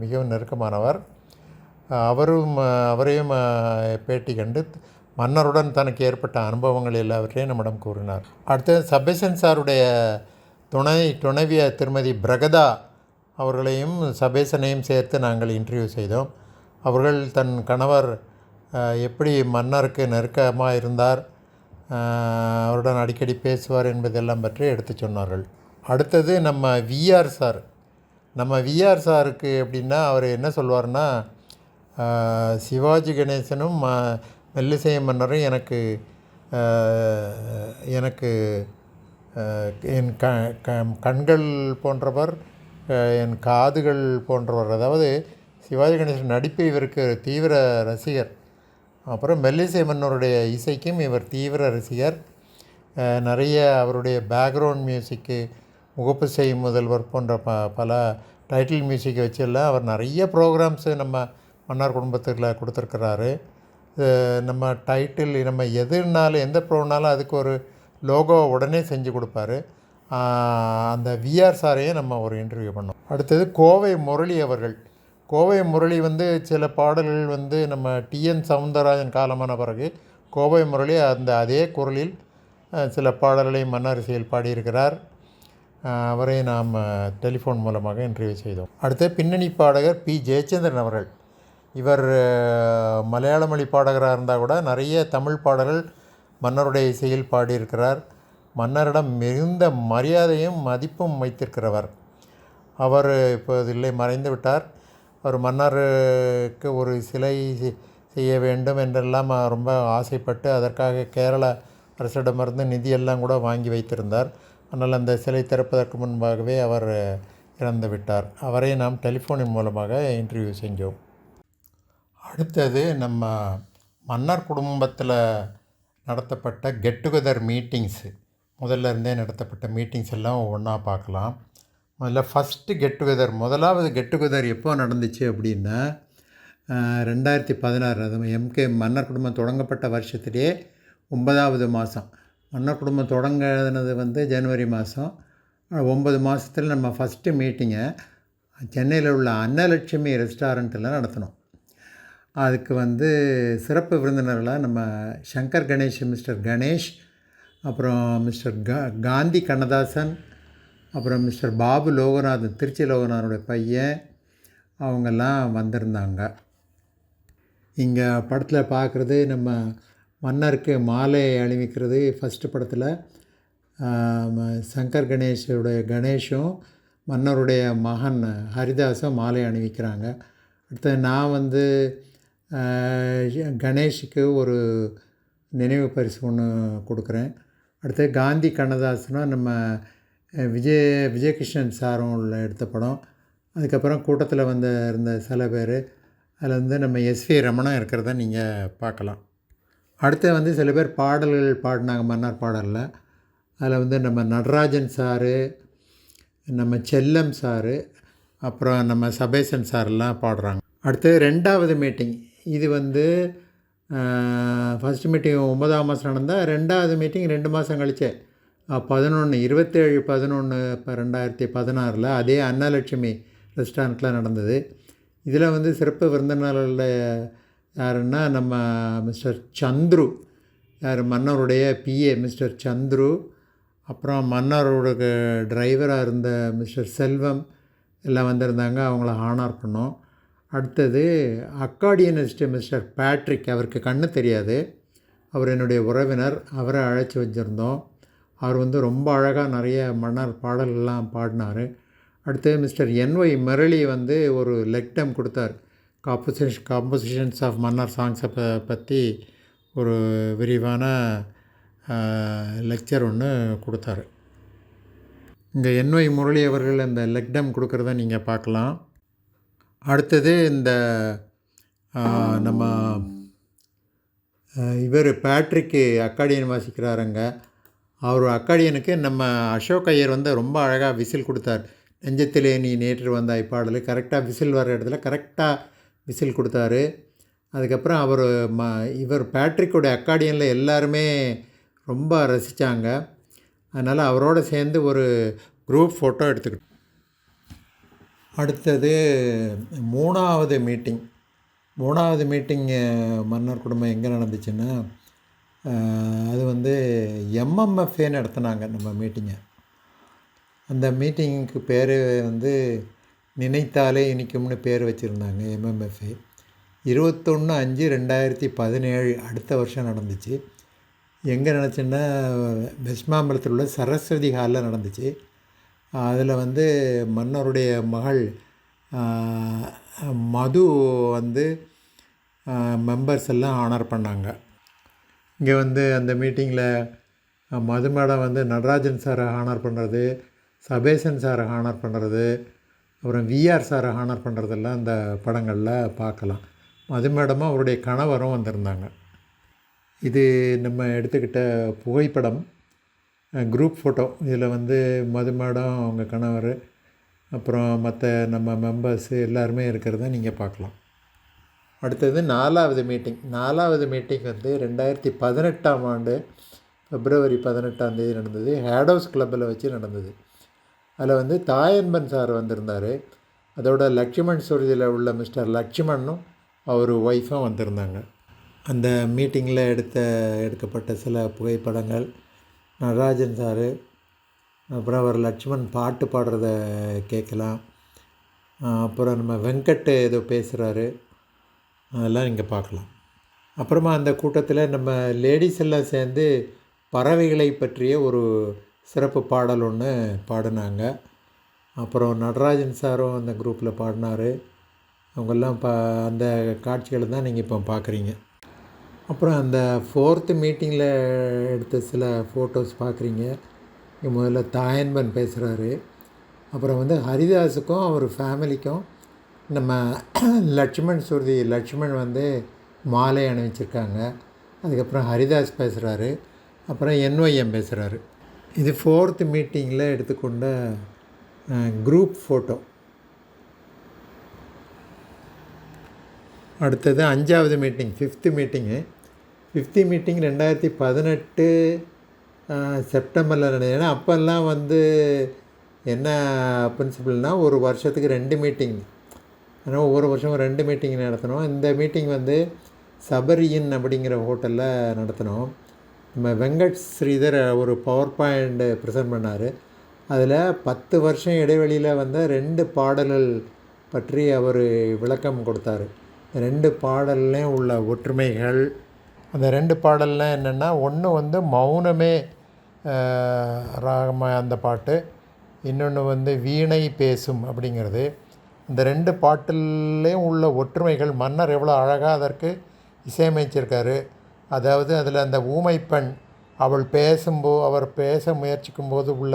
மிகவும் நெருக்கமானவர். அவரையும் பேட்டி கண்டு மன்னருடன் தனக்கு ஏற்பட்ட அனுபவங்கள் எல்லாவற்றையும் நம்மிடம் கூறினார். அடுத்தது சபேசன் சாருடைய துணைவிய திருமதி பிரகதா அவர்களையும் சபேசனையும் சேர்த்து நாங்கள் இன்டர்வியூ செய்தோம். அவர்கள் தன் கணவர் எப்படி மன்னருக்கு நெருக்கமாக இருந்தார், அவருடன் அடிக்கடி பேசுவார் என்பதெல்லாம் பற்றி எடுத்து சொன்னார்கள். அடுத்தது நம்ம விஆர் சாருக்கு எப்படின்னா அவர் என்ன சொல்வார்னா, சிவாஜி கணேசனும் மெல்லிசை மன்னரும் எனக்கு என் கண்கள் போன்றவர், என் காதுகள் போன்றவர். அதாவது சிவாஜி கணேசன் நடிப்பு இவருக்கு தீவிர ரசிகர். அப்புறம் மெல்லிசை மன்னருடைய இசைக்கும் இவர் தீவிர ரசிகர். நிறைய அவருடைய பேக்ரவுண்ட் மியூசிக்கு, முகப்பு செய் முதல்வர் போன்ற பல டைட்டில் மியூசிக்கை வச்செல்லாம் அவர் நிறைய ப்ரோக்ராம்ஸு நம்ம மன்னர் குடும்பத்தில் கொடுத்துருக்கிறாரு. நம்ம டைட்டில் நம்ம எதுனாலும் எந்த ப்ரோனாலும் அதுக்கு ஒரு லோகோ உடனே செஞ்சு கொடுப்பாரு. அந்த விஆர் சாரையும் நம்ம ஒரு இன்டர்வியூ பண்ணோம். அடுத்தது கோவை முரளி அவர்கள். கோவை முரளி வந்து சில பாடல்கள் வந்து நம்ம டிஎன் சவுந்தரராஜன் காலமான பிறகு கோவை முரளி அதே குரலில் சில பாடல்களை மன்னரிசையில் பாடியிருக்கிறார். அவரை நாம் டெலிஃபோன் மூலமாக இன்டர்வியூ செய்தோம். அடுத்து பின்னணி பாடகர் பி ஜெயச்சந்திரன் அவர்கள். இவர் மலையாள மொழி பாடகராக இருந்தால் கூட நிறைய தமிழ் பாடல்கள் மன்னருடைய இசையில் பாடியிருக்கிறார். மன்னரிடம் மிகுந்த மரியாதையும் மதிப்பும் வைத்திருக்கிறவர். அவர் இப்போது இல்லை, மறைந்து விட்டார். அவர் மன்னருக்கு ஒரு சிலை செய்ய வேண்டும் என்றெல்லாம் ரொம்ப ஆசைப்பட்டு அதற்காக கேரள அரசிடமிருந்து நிதியெல்லாம் கூட வாங்கி வைத்திருந்தார். ஆனால் அந்த சிலை திறப்பதற்கு முன்பாகவே அவர் இறந்து விட்டார். அவரை நாம் டெலிஃபோனின் மூலமாக இன்டர்வியூ செஞ்சோம். அடுத்தது நம்ம மன்னர் குடும்பத்தில் நடத்தப்பட்ட கெட் டுகெதர் மீட்டிங்ஸு, முதல்ல இருந்தே நடத்தப்பட்ட மீட்டிங்ஸ் எல்லாம் ஒவ்வொன்றா பார்க்கலாம். முதல்ல ஃபஸ்ட்டு கெட் டுகெதர், முதலாவது கெட் டுகெதர் எப்போ நடந்துச்சு அப்படின்னா 2016. அது எம்கே மன்னர் குடும்பம் தொடங்கப்பட்ட வருஷத்துலேயே 9வது மாதம். மன்னர் குடும்பம் தொடங்கினது வந்து ஜனவரி மாதம். 9 மாதத்தில் நம்ம ஃபஸ்ட்டு மீட்டிங்கை சென்னையில் உள்ள அன்னலட்சுமி ரெஸ்டாரண்ட்டில் நடத்தினோம். அதுக்கு வந்து சிறப்பு விருந்தினர்களாக நம்ம சங்கர் கணேஷ், மிஸ்டர் கணேஷ், அப்புறம் மிஸ்டர் காந்தி கண்ணதாசன், அப்புறம் மிஸ்டர் பாபு லோகநாதன், திருச்சி லோகநாதனுடைய பையன், அவங்கெல்லாம் வந்திருந்தாங்க. இங்கே படத்தில் பார்க்குறது நம்ம மன்னருக்கு மாலை அணிவிக்கிறது. ஃபஸ்ட்டு படத்தில் சங்கர் கணேஷோடைய கணேஷும் மன்னருடைய மகன் ஹரிதாஸும் மாலை அணிவிக்கிறாங்க. அடுத்தது நான் வந்து கணேஷுக்கு ஒரு நினைவு பரிசு ஒன்று கொடுக்குறேன். அடுத்தது காந்தி கண்ணதாசனும் நம்ம விஜயகிருஷ்ணன் சாரும் உள்ள எடுத்த படம். அதுக்கப்புறம் கூட்டத்தில் இருந்த சில பேர், அதில் வந்து நம்ம எஸ்வி ரமணா இருக்கிறத நீங்கள் பார்க்கலாம். அடுத்து வந்து சில பேர் பாடல்கள் பாடினாங்க மன்னர் பாடலில். அதில் வந்து நம்ம நடராஜன் சாரு, நம்ம செல்லம் சாரு, அப்புறம் நம்ம சபேசன் சாரெல்லாம் பாடுறாங்க. அடுத்து 2வது மீட்டிங். இது வந்து ஃபஸ்ட்டு மீட்டிங் 9ஆம் மாதம் நடந்தால், 2வது மீட்டிங் 2 மாதம் கழிச்சு 27/11 இப்போ 2016 அதே அன்னலட்சுமி ரெஸ்டாரண்ட்டில் நடந்தது. இதில் வந்து சிறப்பு விருந்தினர்கள் யாருன்னா நம்ம மிஸ்டர் சந்துரு, யார் மன்னருடைய பிஏ மிஸ்டர் சந்துரு, அப்புறம் மன்னரோட டிரைவராக இருந்த மிஸ்டர் செல்வம் எல்லாம் வந்திருந்தாங்க. அவங்கள ஹானர் பண்ணோம். அடுத்தது அக்கார்டியனிஸ்ட்டு மிஸ்டர் பேட்ரிக், அவருக்கு கண்ணு தெரியாது, அவர் என்னுடைய உறவினர், அவரை அழைச்சி வச்சுருந்தோம். அவர் வந்து ரொம்ப அழகாக நிறைய மன்னர் பாடல்கள்லாம் பாடினார். அடுத்து மிஸ்டர் என்ஒய் முரளி வந்து ஒரு லெக்டம் கொடுத்தார். காம்போசிஷன்ஸ் ஆஃப் மன்னர் சாங்ஸை பற்றி ஒரு விரிவான லெக்சர் ஒன்று கொடுத்தாரு. இங்கே என்ஒய் முரளி அவர்கள் இந்த லெக்டம் கொடுக்குறத நீங்கள் பார்க்கலாம். அடுத்தது இந்த நம்ம இவர் பேட்ரிக்கு அக்காடியன் வாசிக்கிறாருங்க. அவர் அக்காடியனுக்கு நம்ம அசோக் ஐயர் வந்து ரொம்ப அழகாக விசில் கொடுத்தார். நெஞ்சத்திலே நீ நேற்று வந்தாய் பாடல் கரெக்டாக விசில் வர இடத்துல கரெக்டாக விசில் கொடுத்தாரு. அதுக்கப்புறம் இவர் பேட்ரிக்கோடைய அக்காடியனில் எல்லாருமே ரொம்ப ரசித்தாங்க. அதனால் அவரோடு சேர்ந்து ஒரு குரூப் ஃபோட்டோ எடுத்துக்கிட்டோம். அடுத்தது 3வது மீட்டிங். 3வது மீட்டிங் மன்னர் குடும்பம் எங்கே நடந்துச்சுன்னா, அது வந்து எம்எம்எஃப்ஏ நடத்தினாங்க நம்ம மீட்டிங்கை. அந்த மீட்டிங்க்கு பேர் வந்து நினைத்தாலே இனிக்கும்னு பேர் வச்சுருந்தாங்க எம்எம்எஃப்ஏ. 21/5/2017 அடுத்த வருஷம் நடந்துச்சு. எங்கே நடந்துச்சுன்னா வெஸ்ட் மாம்பலத்தில் உள்ள சரஸ்வதி ஹாலில் நடந்துச்சு. அதில் வந்து மன்னருடைய மகள் மது வந்து மெம்பர்ஸ் எல்லாம் ஆனர் பண்ணாங்க. இங்கே வந்து அந்த மீட்டிங்கில் மது மேடம் வந்து நடராஜன் சாரை ஹானர் பண்ணுறது, சபேசன் சாரை ஹானர் பண்ணுறது, அப்புறம் விஆர் சாரை ஹானர் பண்ணுறதெல்லாம் அந்த படங்களில் பார்க்கலாம். மது மேடமும் அவருடைய கணவரும் வந்திருந்தாங்க. இது நம்ம எடுத்துக்கிட்ட புகைப்படம், குரூப் ஃபோட்டோ. இதில் வந்து மது மேடம், அவங்க கணவர், அப்புறம் மற்ற நம்ம மெம்பர்ஸு எல்லாருமே இருக்கிறத நீங்கள் பார்க்கலாம். அடுத்தது 4வது மீட்டிங். 4வது மீட்டிங் வந்து 2018ஆம் ஆண்டு February 18 நடந்தது. ஹேட் ஹவுஸ் கிளப்பில் வச்சு நடந்தது. அதில் வந்து தாயன்பன் சார் வந்திருந்தார். அதோட லட்சுமண் சுருதியில் உள்ள மிஸ்டர் லட்சுமணும் அவர் ஒய்ஃபும் வந்திருந்தாங்க. அந்த மீட்டிங்கில் எடுக்கப்பட்ட சில புகைப்படங்கள், நடராஜன் சார், அப்புறம் அவர் லட்சுமண் பாட்டு பாடுறத கேட்கலாம். அப்புறம் நம்ம வெங்கட் ஏதோ பேசுகிறாரு, அதெல்லாம் நீங்கள் பார்க்கலாம். அப்புறமா அந்த கூட்டத்தில் நம்ம லேடிஸ் எல்லாம் சேர்ந்து பறவைகளை பற்றிய ஒரு சிறப்பு பாடல் ஒன்று பாடினாங்க. அப்புறம் நடராஜன் சாரும் அந்த குரூப்பில் பாடினார். அவங்கெல்லாம் அந்த காட்சிகளை தான் நீங்கள் இப்போ பார்க்குறீங்க. அப்புறம் அந்த 4th மீட்டிங்கில் எடுத்த சில ஃபோட்டோஸ் பார்க்குறீங்க. முதல்ல தாயன்பன் பேசுகிறாரு, அப்புறம் வந்து ஹரிதாஸுக்கும் அவர் ஃபேமிலிக்கும் நம்ம லட்சுமண் வந்து மாலை அணிவிச்சிருக்காங்க. அதுக்கப்புறம் ஹரிதாஸ் பேசுகிறாரு, அப்புறம் என்ஒய்எம் பேசுகிறாரு. இது 4th மீட்டிங்கில் எடுத்துக்கொண்ட குரூப் ஃபோட்டோ. அடுத்தது 5வது மீட்டிங், 5th மீட்டிங்கு. 5th மீட்டிங் 2018 செப்டம்பரில் நடந்தது. ஏன்னா அப்போல்லாம் வந்து என்ன பிரின்சிபல்னால் ஒரு வருஷத்துக்கு 2 மீட்டிங், ஆனால் ஒவ்வொரு வருஷமும் 2 மீட்டிங் நடத்தணும். இந்த மீட்டிங் வந்து சபரியின் அப்படிங்கிற ஹோட்டலில் நடத்தினோம். நம்ம வெங்கட் ஸ்ரீதர் ஒரு பவர் பாயிண்ட் ப்ரெசென்ட் பண்ணார். அதில் 10 வருஷம் இடைவெளியில் வந்த 2 பாடல்கள் பற்றி அவர் விளக்கம் கொடுத்தார். 2 பாடல்லையும் உள்ள ஒற்றுமைகள். அந்த 2 பாடல்லாம் என்னென்னா, ஒன்று வந்து மௌனமே ராகமாக அந்த பாட்டு, இன்னொன்று வந்து வீணை பேசும் அப்படிங்கிறது. இந்த 2 பாட்டிலையும் உள்ள ஒற்றுமைகள், மன்னர் எவ்வளோ அழகாக அதற்கு இசையமைச்சிருக்காரு. அதாவது அதில் அந்த ஊமை பெண் அவர் பேச முயற்சிக்கும்போது உள்ள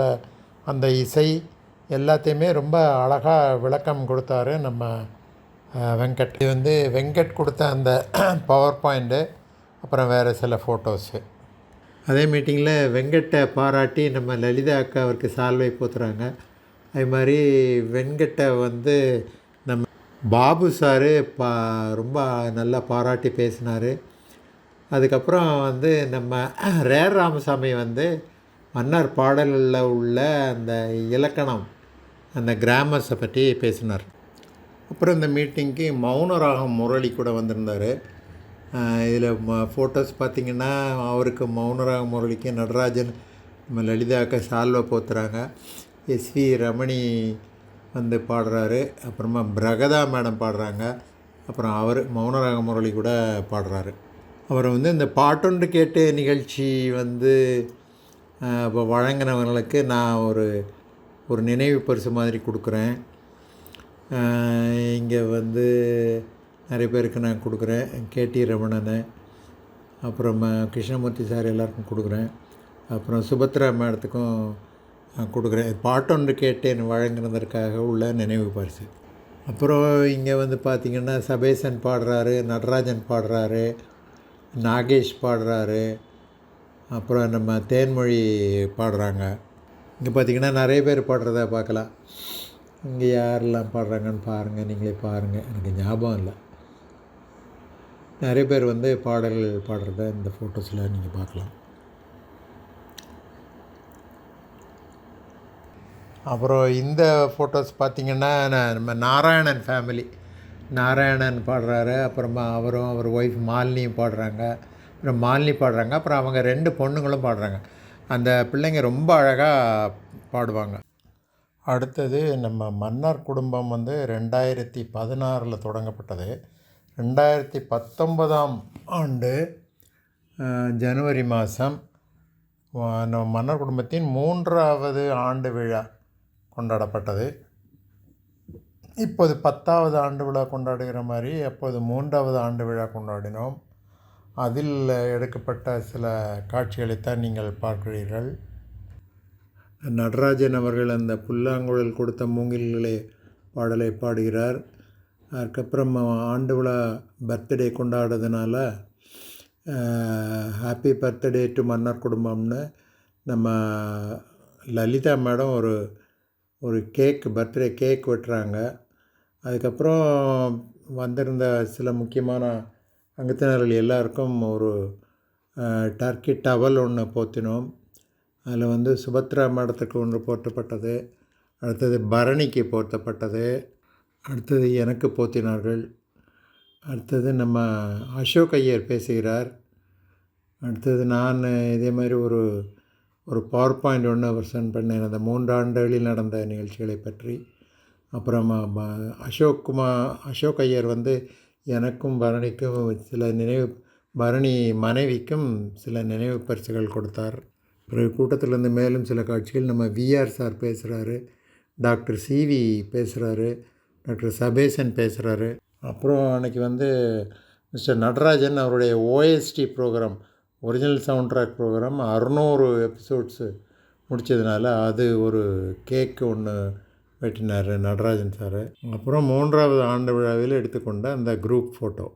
அந்த இசை எல்லாத்தையுமே ரொம்ப அழகாக விளக்கம் கொடுத்தாரு நம்ம வெங்கட். இது வந்து வெங்கட் கொடுத்த அந்த பவர் பாயிண்ட்டு, அப்புறம் வேறு சில ஃபோட்டோஸு. அதே மீட்டிங்கில் வெங்கட்டை பாராட்டி நம்ம லலிதா அக்கா அவருக்கு சால்வை போத்துறாங்க. அது மாதிரி வெங்கட்டை வந்து நம்ம பாபு சார் ரொம்ப நல்லா பாராட்டி பேசினார். அதுக்கப்புறம் வந்து நம்ம ரேர் ராமசாமி வந்து மன்னர் பாடலில் உள்ள அந்த இலக்கணம், அந்த கிராமர்ஸை பற்றி பேசினார். அப்புறம் இந்த மீட்டிங்க்கு மௌனராகம் முரளி கூட வந்திருந்தார். இதில் ஃபோட்டோஸ் பார்த்திங்கன்னா அவருக்கு மௌனராகம் முரளிக்கு நடராஜன் நம்ம லலிதாக்க சால்வை போத்துறாங்க. எஸ்வி ரமணி வந்து பாடுறாரு, அப்புறமா பிரகதா மேடம் பாடுறாங்க, அப்புறம் அவர் மௌனராக முரளி கூட பாடுறாரு. அப்புறம் வந்து இந்த பாட்டொன்று கேட்டு நிகழ்ச்சி வந்து இப்போ வழங்கினவங்களுக்கு நான் ஒரு நினைவு பரிசு மாதிரி கொடுக்குறேன். இங்கே வந்து நிறைய பேருக்கு நான் கொடுக்குறேன். கேடி ரமணன், அப்புறம் கிருஷ்ணமூர்த்தி சார் எல்லாருக்கும் கொடுக்குறேன். அப்புறம் சுபத்ரா மேடத்துக்கும் கொடுக்குறேன். பாட்டொன்று கேட்டேன் வழங்கினதற்காக உள்ள நினைவு பரிசு. அப்புறம் இங்கே வந்து பார்த்திங்கன்னா சபேசன் பாடுறாரு, நடராஜன் பாடுறாரு, நாகேஷ் பாடுறாரு, அப்புறம் நம்ம தேன்மொழி பாடுறாங்க. இங்கே பார்த்திங்கன்னா நிறைய பேர் பாடுறத பார்க்கலாம். இங்கே யாரெல்லாம் பாடுறாங்கன்னு பாருங்கள், நீங்களே பாருங்கள். எனக்கு ஞாபகம் இல்லை. நிறைய பேர் வந்து பாடல்கள் பாடுறத இந்த ஃபோட்டோஸில் நீங்கள் பார்க்கலாம். அப்புறம் இந்த ஃபோட்டோஸ் பார்த்திங்கன்னா நம்ம நாராயணன் ஃபேமிலி, நாராயணன் பாடுறாரு, அப்புறமா அவர் ஒய்ஃப் மாலினியும் பாடுறாங்க, அப்புறம் அவங்க 2 பொண்ணுங்களும் பாடுறாங்க. அந்த பிள்ளைங்க ரொம்ப அழகாக பாடுவாங்க. அடுத்தது நம்ம மன்னர் குடும்பம் வந்து 2016 தொடங்கப்பட்டது. 2019ஆம் ஆண்டு ஜனவரி மாதம் நம்ம மன்னர் குடும்பத்தின் 3வது ஆண்டு விழா கொண்டாடப்பட்டது. இப்போது 10வது ஆண்டு விழா கொண்டாடுகிற மாதிரி அப்போது 3வது ஆண்டு விழா கொண்டாடினோம். அதில் எடுக்கப்பட்ட சில காட்சிகளைத்தான் நீங்கள் பார்க்கிறீர்கள். நடராஜன் அவர்கள் அந்த புல்லாங்குழல் கொடுத்த மூங்கில்களே பாடலை பாடுகிறார். அதுக்கப்புறம் ஆண்டு விழா பர்த்டே கொண்டாடுறதுனால ஹாப்பி பர்த்டே டு மன்னர் குடும்பம்னு நம்ம லலிதா மேடம் ஒரு பர்த்டே கேக் வெட்டுறாங்க. அதுக்கப்புறம் வந்திருந்த சில முக்கியமான அங்கத்தினர்கள் எல்லாருக்கும் ஒரு டர்க்கி டவல் ஒன்று போத்தினோம். அதில் வந்து சுபத்ரா மேடத்துக்கு ஒன்று போர்த்தப்பட்டது, அடுத்தது பரணிக்கு போர்த்தப்பட்டது, அடுத்தது எனக்கு போத்தினார்கள், அடுத்தது நம்ம அசோக் ஐயர் பேசுகிறார், அடுத்தது நான் இதே மாதிரி ஒரு பவர் பாயிண்ட் ஒன்று ப்ரெசென்ட் பண்ணேன் அந்த 3 ஆண்டுகளில் நடந்த நிகழ்ச்சிகளை பற்றி. அப்புறமா அசோக் ஐயர் வந்து எனக்கும் பரணிக்கும் பரணி மனைவிக்கும் சில நினைவு பரிசுகள் கொடுத்தார். பிறகு கூட்டத்திலேருந்து மேலும் சில காட்சிகள் நம்ம விஆர் சார் பேசுகிறாரு, டாக்டர் சிவி பேசுகிறாரு, டாக்டர் சபேசன் பேசுகிறாரு. அப்புறம் அன்றைக்கி வந்து மிஸ்டர் நடராஜன் அவருடைய OST program, original sound track program 600 episodes முடித்ததுனால அது ஒரு கேக்கு ஒன்று வெட்டினார் நடராஜன் சார். அப்புறம் 3வது ஆண்டு விழாவில் எடுத்துக்கொண்ட அந்த குரூப் ஃபோட்டோ.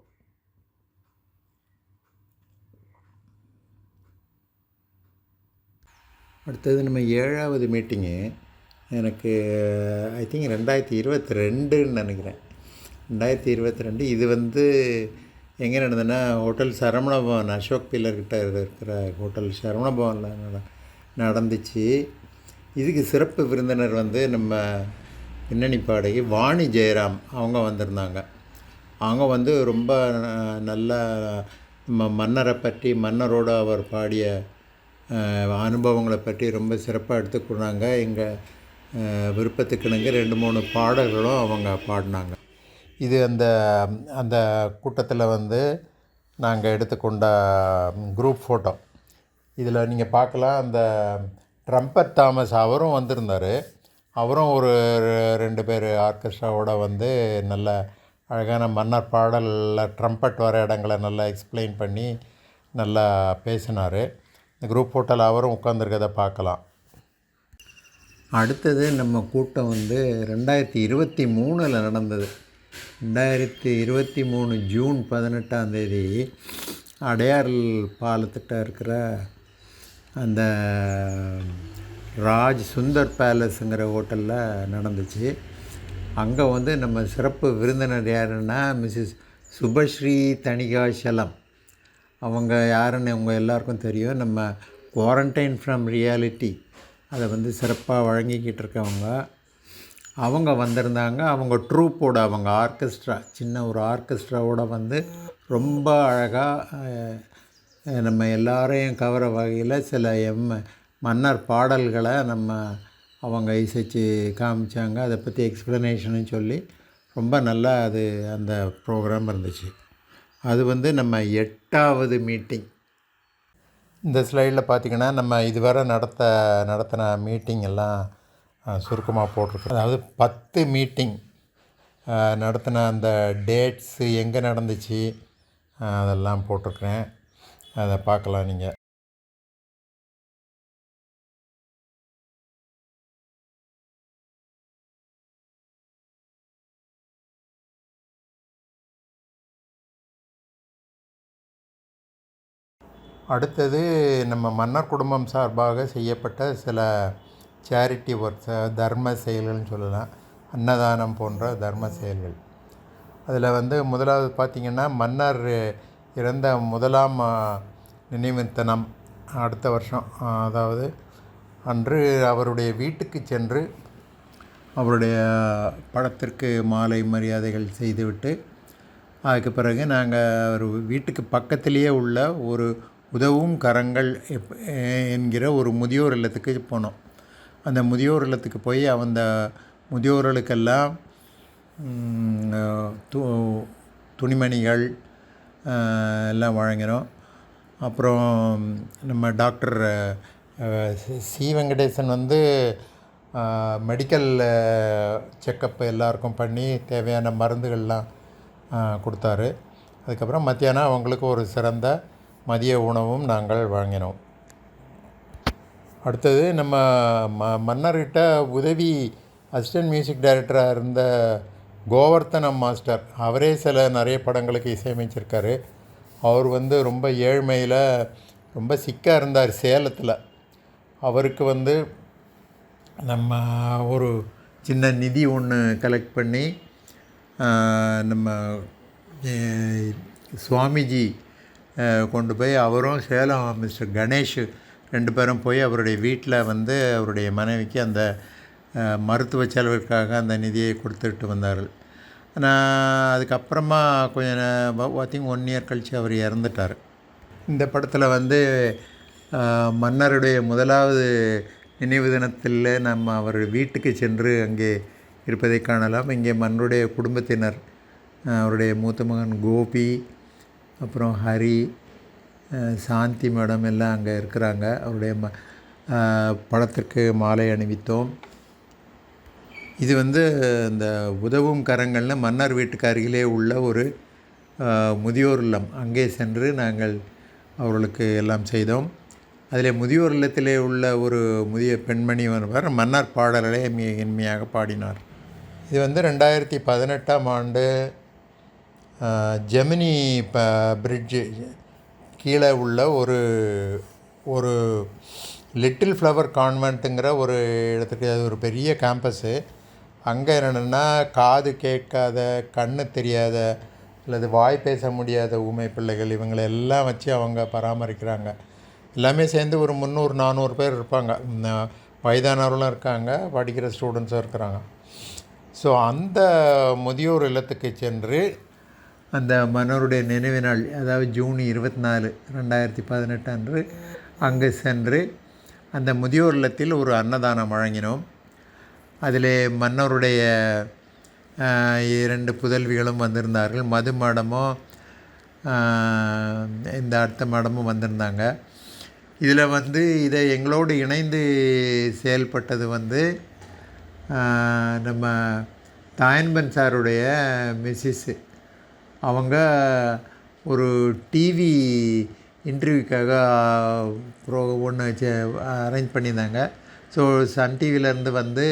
அடுத்தது நம்ம 7வது மீட்டிங்கு எனக்கு ஐ திங்க் 2022ன்னு நினைக்கிறேன். 2022 இது எங்கே நடந்ததுன்னா ஹோட்டல் சரவண பவன், அசோக் பில்லர்கிட்ட இருக்கிற ஹோட்டல் சரவண பவனில் நடந்துச்சு. இதுக்கு சிறப்பு விருந்தினர் நம்ம பின்னணி பாடகி வாணி ஜெயராம் அவங்க வந்திருந்தாங்க. அவங்க ரொம்ப நல்லா நம்ம மன்னரை பற்றி, மன்னரோடு அவர் பாடிய அனுபவங்களை பற்றி ரொம்ப சிறப்பாக எடுத்துக்கொண்டாங்க. எங்கள் விருப்பத்துக்கிணங்க 2-3 பாடல்களும் அவங்க பாடினாங்க. இது அந்த கூட்டத்தில் நாங்கள் எடுத்துக்கொண்ட குரூப் ஃபோட்டோ. இதில் நீங்கள் பார்க்கலாம், அந்த ட்ரம்பட் தாமஸ் அவரும் வந்திருந்தார். அவரும் ஒரு 2 பேர் ஆர்கெஸ்ட்ராவோடு நல்ல அழகான மன்னர் பாடலில் ட்ரம்பட் வர இடங்களை நல்லா எக்ஸ்பிளைன் பண்ணி நல்லா பேசினார். இந்த குரூப் ஃபோட்டோவில் அவரும் உட்காந்துருக்கதை பார்க்கலாம். அடுத்தது நம்ம கூட்டம் 2023 நடந்தது. 2023 ஜூன் 18ஆம் தேதி அடையார் பாலத்திட்ட இருக்கிற அந்த ராஜ் சுந்தர் பேலஸுங்கிற ஹோட்டலில் நடந்துச்சு. அங்கே நம்ம சிறப்பு விருந்தினர் யாருன்னா மிஸ்ஸஸ் சுபஸ்ரீ தணிகாசலம். அவங்க யாருன்னு உங்கள் எல்லாருக்கும் தெரியும். நம்ம குவாரண்டைன் ஃப்ரம் ரியாலிட்டி அதை சிறப்பாக வழங்கிக்கிட்டு இருக்கவங்க. அவங்க வந்திருந்தாங்க. அவங்க ட்ரூப்போட, அவங்க ஆர்கெஸ்ட்ரா, சின்ன ஒரு ஆர்கெஸ்ட்ராவோட ரொம்ப அழகாக நம்ம எல்லாரையும் கவர வகையில் சில மன்னர் பாடல்களை அவங்க இசைச்சு காமிச்சாங்க. அதை பற்றி எக்ஸ்ப்ளனேஷனும் சொல்லி ரொம்ப நல்லா அந்த ப்ரோக்ராம் இருந்துச்சு. அது நம்ம 8வது மீட்டிங். இந்த ஸ்லைடில் பார்த்திங்கன்னா நம்ம இதுவரை நடத்தின மீட்டிங் எல்லாம் சுருக்கமாக போட்டிருக்கோம். அதாவது 10 மீட்டிங் நடத்தின அந்த டேட்ஸு எங்கே நடந்துச்சு அதெல்லாம் போட்டிருக்கிறேன். அதை பார்க்கலாம் நீங்கள். அடுத்தது நம்ம மன்னர் குடும்பம் சார்பாக செய்யப்பட்ட சில சேரிட்டி ஒர்க்ஸ், தர்ம செயல்கள்னு சொல்லலாம். அன்னதானம் போன்ற தர்ம செயல்கள். அதில் முதலாவது பார்த்திங்கன்னா, மன்னர் இறந்த 1ஆம் நினைவு தினம் அடுத்த வருஷம், அதாவது அன்று அவருடைய வீட்டுக்கு சென்று அவருடைய படத்திற்கு மாலை மரியாதைகள் செய்துவிட்டு, அதுக்கு பிறகு நாங்கள் அவர் வீட்டுக்கு பக்கத்திலேயே உள்ள ஒரு உதவும் கரங்கள் என்கிற ஒரு முதியோர் இல்லத்துக்கு போனோம். அந்த முதியோர் இல்லத்துக்கு போய் அந்த முதியோர்களுக்கெல்லாம் துணிமணிகள் எல்லாம் வழங்கினோம். அப்புறம் நம்ம doctor C Venkatesan medical checkup எல்லாருக்கும் பண்ணி தேவையான மருந்துகள்லாம் கொடுத்தாரு. அதுக்கப்புறம் மத்தியானம் அவங்களுக்கு ஒரு சிறந்த மதிய உணவும் நாங்கள் வழங்கினோம். அடுத்தது நம்ம மன்னர்கிட்ட உதவி அசிஸ்டன்ட் மியூசிக் டைரக்டராக இருந்த கோவர்த்தனம் மாஸ்டர், அவரே நிறைய படங்களுக்கு இசையமைச்சிருக்காரு. அவர் ரொம்ப ஏழ்மையில் ரொம்ப சிக்காக இருந்தார் சேலத்தில். அவருக்கு நம்ம ஒரு சின்ன நிதி ஒன்று கலெக்ட் பண்ணி நம்ம சுவாமிஜி கொண்டு போய், அவரும் சேலம் மிஸ்டர் கணேஷ் 2 பேரும் போய் அவருடைய வீட்டில் அவருடைய மனைவிக்கு அந்த மருத்துவ செலவிற்காக அந்த நிதியை கொடுத்துட்டு வந்தார்கள். ஆனால் அதுக்கப்புறமா ஐ திங்க் 1 இயர் கழித்து அவர் இறந்துட்டார். இந்த படத்தில் மன்னருடைய 1வது நினைவு தினத்தில் நம்ம அவர் வீட்டுக்கு சென்று அங்கே இருப்பதை காணலாம். இங்கே மன்னருடைய குடும்பத்தினர், அவருடைய மூத்த மகன் கோபி, அப்புறம் ஹரி, சாந்தி மேடம் எல்லாம் அங்கே இருக்கிறாங்க. அவருடைய படத்திற்கு மாலை அணிவித்தோம். இது இந்த உதவும் கரங்கள்னு மன்னர் வீட்டுக்கு அருகிலே உள்ள ஒரு முதியோர் இல்லம். அங்கே சென்று நாங்கள் அவர்களுக்கு எல்லாம் செய்தோம். அதில் முதியோர் இல்லத்திலே உள்ள ஒரு முதிய பெண்மணி ஒருவர் மன்னர் பாடல்களை மிக இனிமையாக பாடினார். இது வந்து 2018ஆம் ஆண்டு ஜெமினி பிரிட்ஜு கீழே உள்ள ஒரு லிட்டில் ஃப்ளவர் கான்வென்ட்டுங்கிற ஒரு இடத்துக்கு, அது ஒரு பெரிய கேம்பஸ்ஸு. அங்கே என்னென்னா காது கேட்காத, கண்ணு தெரியாத அல்லது வாய் பேச முடியாத ஊமை பிள்ளைகள் இவங்களெல்லாம் வச்சு அவங்க பராமரிக்கிறாங்க. எல்லாமே சேர்ந்து ஒரு 300-400 பேர் இருப்பாங்க. வயதானவர்களும் இருக்காங்க, படிக்கிற ஸ்டூடெண்ட்ஸும் இருக்கிறாங்க. ஸோ அந்த முதியோர் இல்லத்துக்கு சென்று அந்த மன்னருடைய நினைவு நாள், அதாவது ஜூன் 24, 2018 அன்று அங்கு சென்று அந்த முதியோர் இல்லத்தில் ஒரு அன்னதானம் வழங்கினோம். அதில் மன்னருடைய 2 புதல்விகளும் வந்திருந்தார்கள். மது மேடமும் இந்த அடுத்த மேடமும் வந்திருந்தாங்க. இதில் வந்து இதை எங்களோடு இணைந்து செயல்பட்டது வந்து நம்ம தாயன்பன் சாருடைய மிஸ்ஸஸ்ஸு. அவங்க ஒரு டிவி இன்டர்வியூக்காக ஒன்று அரேஞ்ச் பண்ணியிருந்தாங்க. ஸோ சன் டிவிலேருந்து வந்து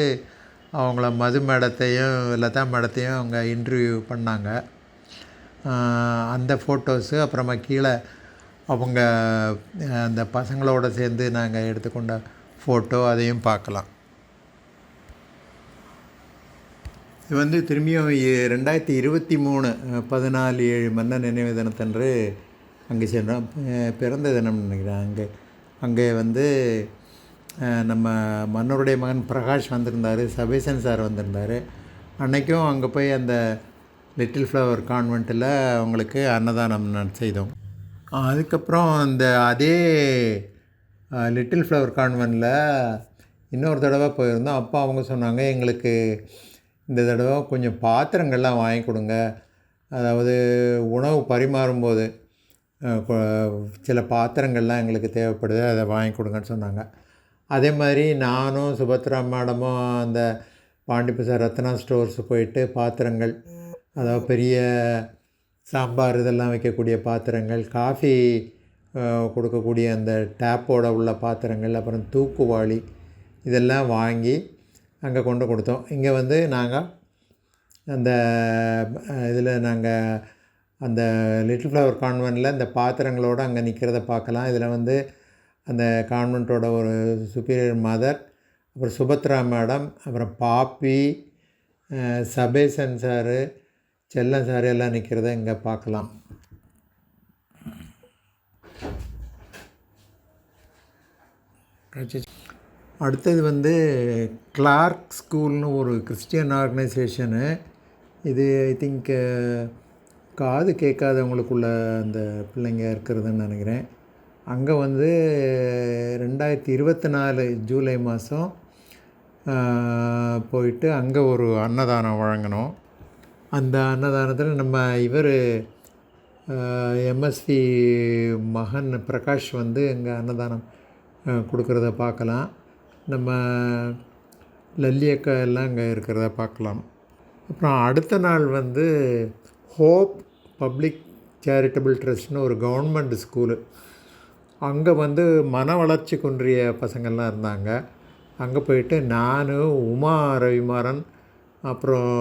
அவங்கள மது மேடத்தையும் லதா மேடத்தையும் அவங்க இன்டர்வியூ பண்ணாங்க. அந்த ஃபோட்டோஸு, அப்புறமா கீழே அவங்க அந்த பசங்களோடு சேர்ந்து நாங்கள் எடுத்துக்கொண்ட ஃபோட்டோ, அதையும் பார்க்கலாம். இது வந்து திரும்பியும் 2023 14/7 மன்னர் நினைவு தினத்தன்று அங்கே சென்றோம். பிறந்த தினம்னு நினைக்கிறேன். அங்கே வந்து நம்ம மன்னருடைய மகன் பிரகாஷ் வந்திருந்தார், சபேசன் சார் வந்திருந்தார். அன்றைக்கும் அங்கே போய் அந்த லிட்டில் ஃப்ளவர் கான்வென்ட்டில் அவங்களுக்கு அன்னதானம் செய்தோம். அதுக்கப்புறம் அதே லிட்டில் ஃப்ளவர் கான்வென்ட்டில் இன்னொரு தடவை போயிருந்தோம். அப்போ அவங்க சொன்னாங்க, எங்களுக்கு இந்த தடவை கொஞ்சம் பாத்திரங்கள்லாம் வாங்கி கொடுங்க, அதாவது உணவு பரிமாறும்போது சில பாத்திரங்கள்லாம் எங்களுக்கு தேவைப்படுது, அதை வாங்கி கொடுங்கன்னு சொன்னாங்க. அதே மாதிரி நானும் சுபத்ரா மேடமும் அந்த பாண்டிபசார் ரத்னா ஸ்டோர்ஸ் போயிட்டு பாத்திரங்கள், அதாவது பெரிய சாம்பார் இதெல்லாம் வைக்கக்கூடிய பாத்திரங்கள், காஃபி கொடுக்கக்கூடிய அந்த டேப்போட உள்ள பாத்திரங்கள், அப்புறம் தூக்குவாளி இதெல்லாம் வாங்கி அங்கே கொண்டு கொடுத்தோம். இங்கே வந்து நாங்கள் அந்த இதில் நாங்கள் அந்த லிட்டில் ஃப்ளவர் கான்வென்ட்டில் இந்த பாத்திரங்களோடு அங்கே நிற்கிறத பார்க்கலாம். இதில் வந்து அந்த கான்வென்ட்டோட ஒரு சுப்பீரியர் மதர், அப்புறம் சுபத்ரா மேடம், அப்புறம் பாப்பி, சபேசன் சாரு, செல்லம் சார் எல்லாம் நிற்கிறத இங்கே பார்க்கலாம். அடுத்தது வந்து கிளார்க் ஸ்கூல்னு ஒரு கிறிஸ்டியன் ஆர்கனைசேஷனு. இது ஐ திங்க் காது கேட்காதவங்களுக்குள்ள அந்த பிள்ளைங்க இருக்கிறதுன்னு நினைக்கிறேன். அங்கே வந்து 2024 ஜூலை மாதம் போயிட்டு அங்கே ஒரு அன்னதானம் வழங்கினோம். அந்த அன்னதானத்தில் நம்ம இவர் எம்எஸ்வி மகன் பிரகாஷ் வந்து இங்கே அன்னதானம் கொடுக்குறத பார்க்கலாம். நம்ம லல்லியக்கா எல்லாம் இங்கே இருக்கிறத பார்க்கலாம். அப்புறம் அடுத்த நாள் வந்து ஹோப் பப்ளிக் சேரிட்டபிள் ட்ரஸ்ட்னு ஒரு கவர்மெண்ட் ஸ்கூலு. அங்கே வந்து மன வளர்ச்சி குன்றிய பசங்கள்லாம் இருந்தாங்க. அங்கே போயிட்டு நான், உமா ரவிமாறன், அப்புறம்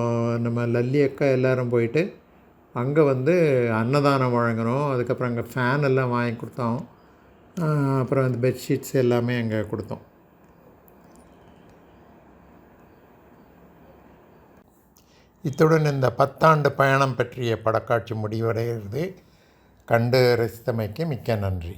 நம்ம லல்லியக்கா எல்லோரும் போயிட்டு அங்கே வந்து அன்னதானம் வழங்கினோம். அதுக்கப்புறம் அங்கே ஃபேன் எல்லாம் வாங்கி கொடுத்தோம். அப்புறம் அந்த பெட்ஷீட்ஸ் எல்லாமே அங்கே கொடுத்தோம். இத்துடன் இந்த 10 ஆண்டு பயணம் பற்றிய படக்காட்சி முடிவடைகிறது. கண்டு ரசித்தமைக்கு மிக்க நன்றி.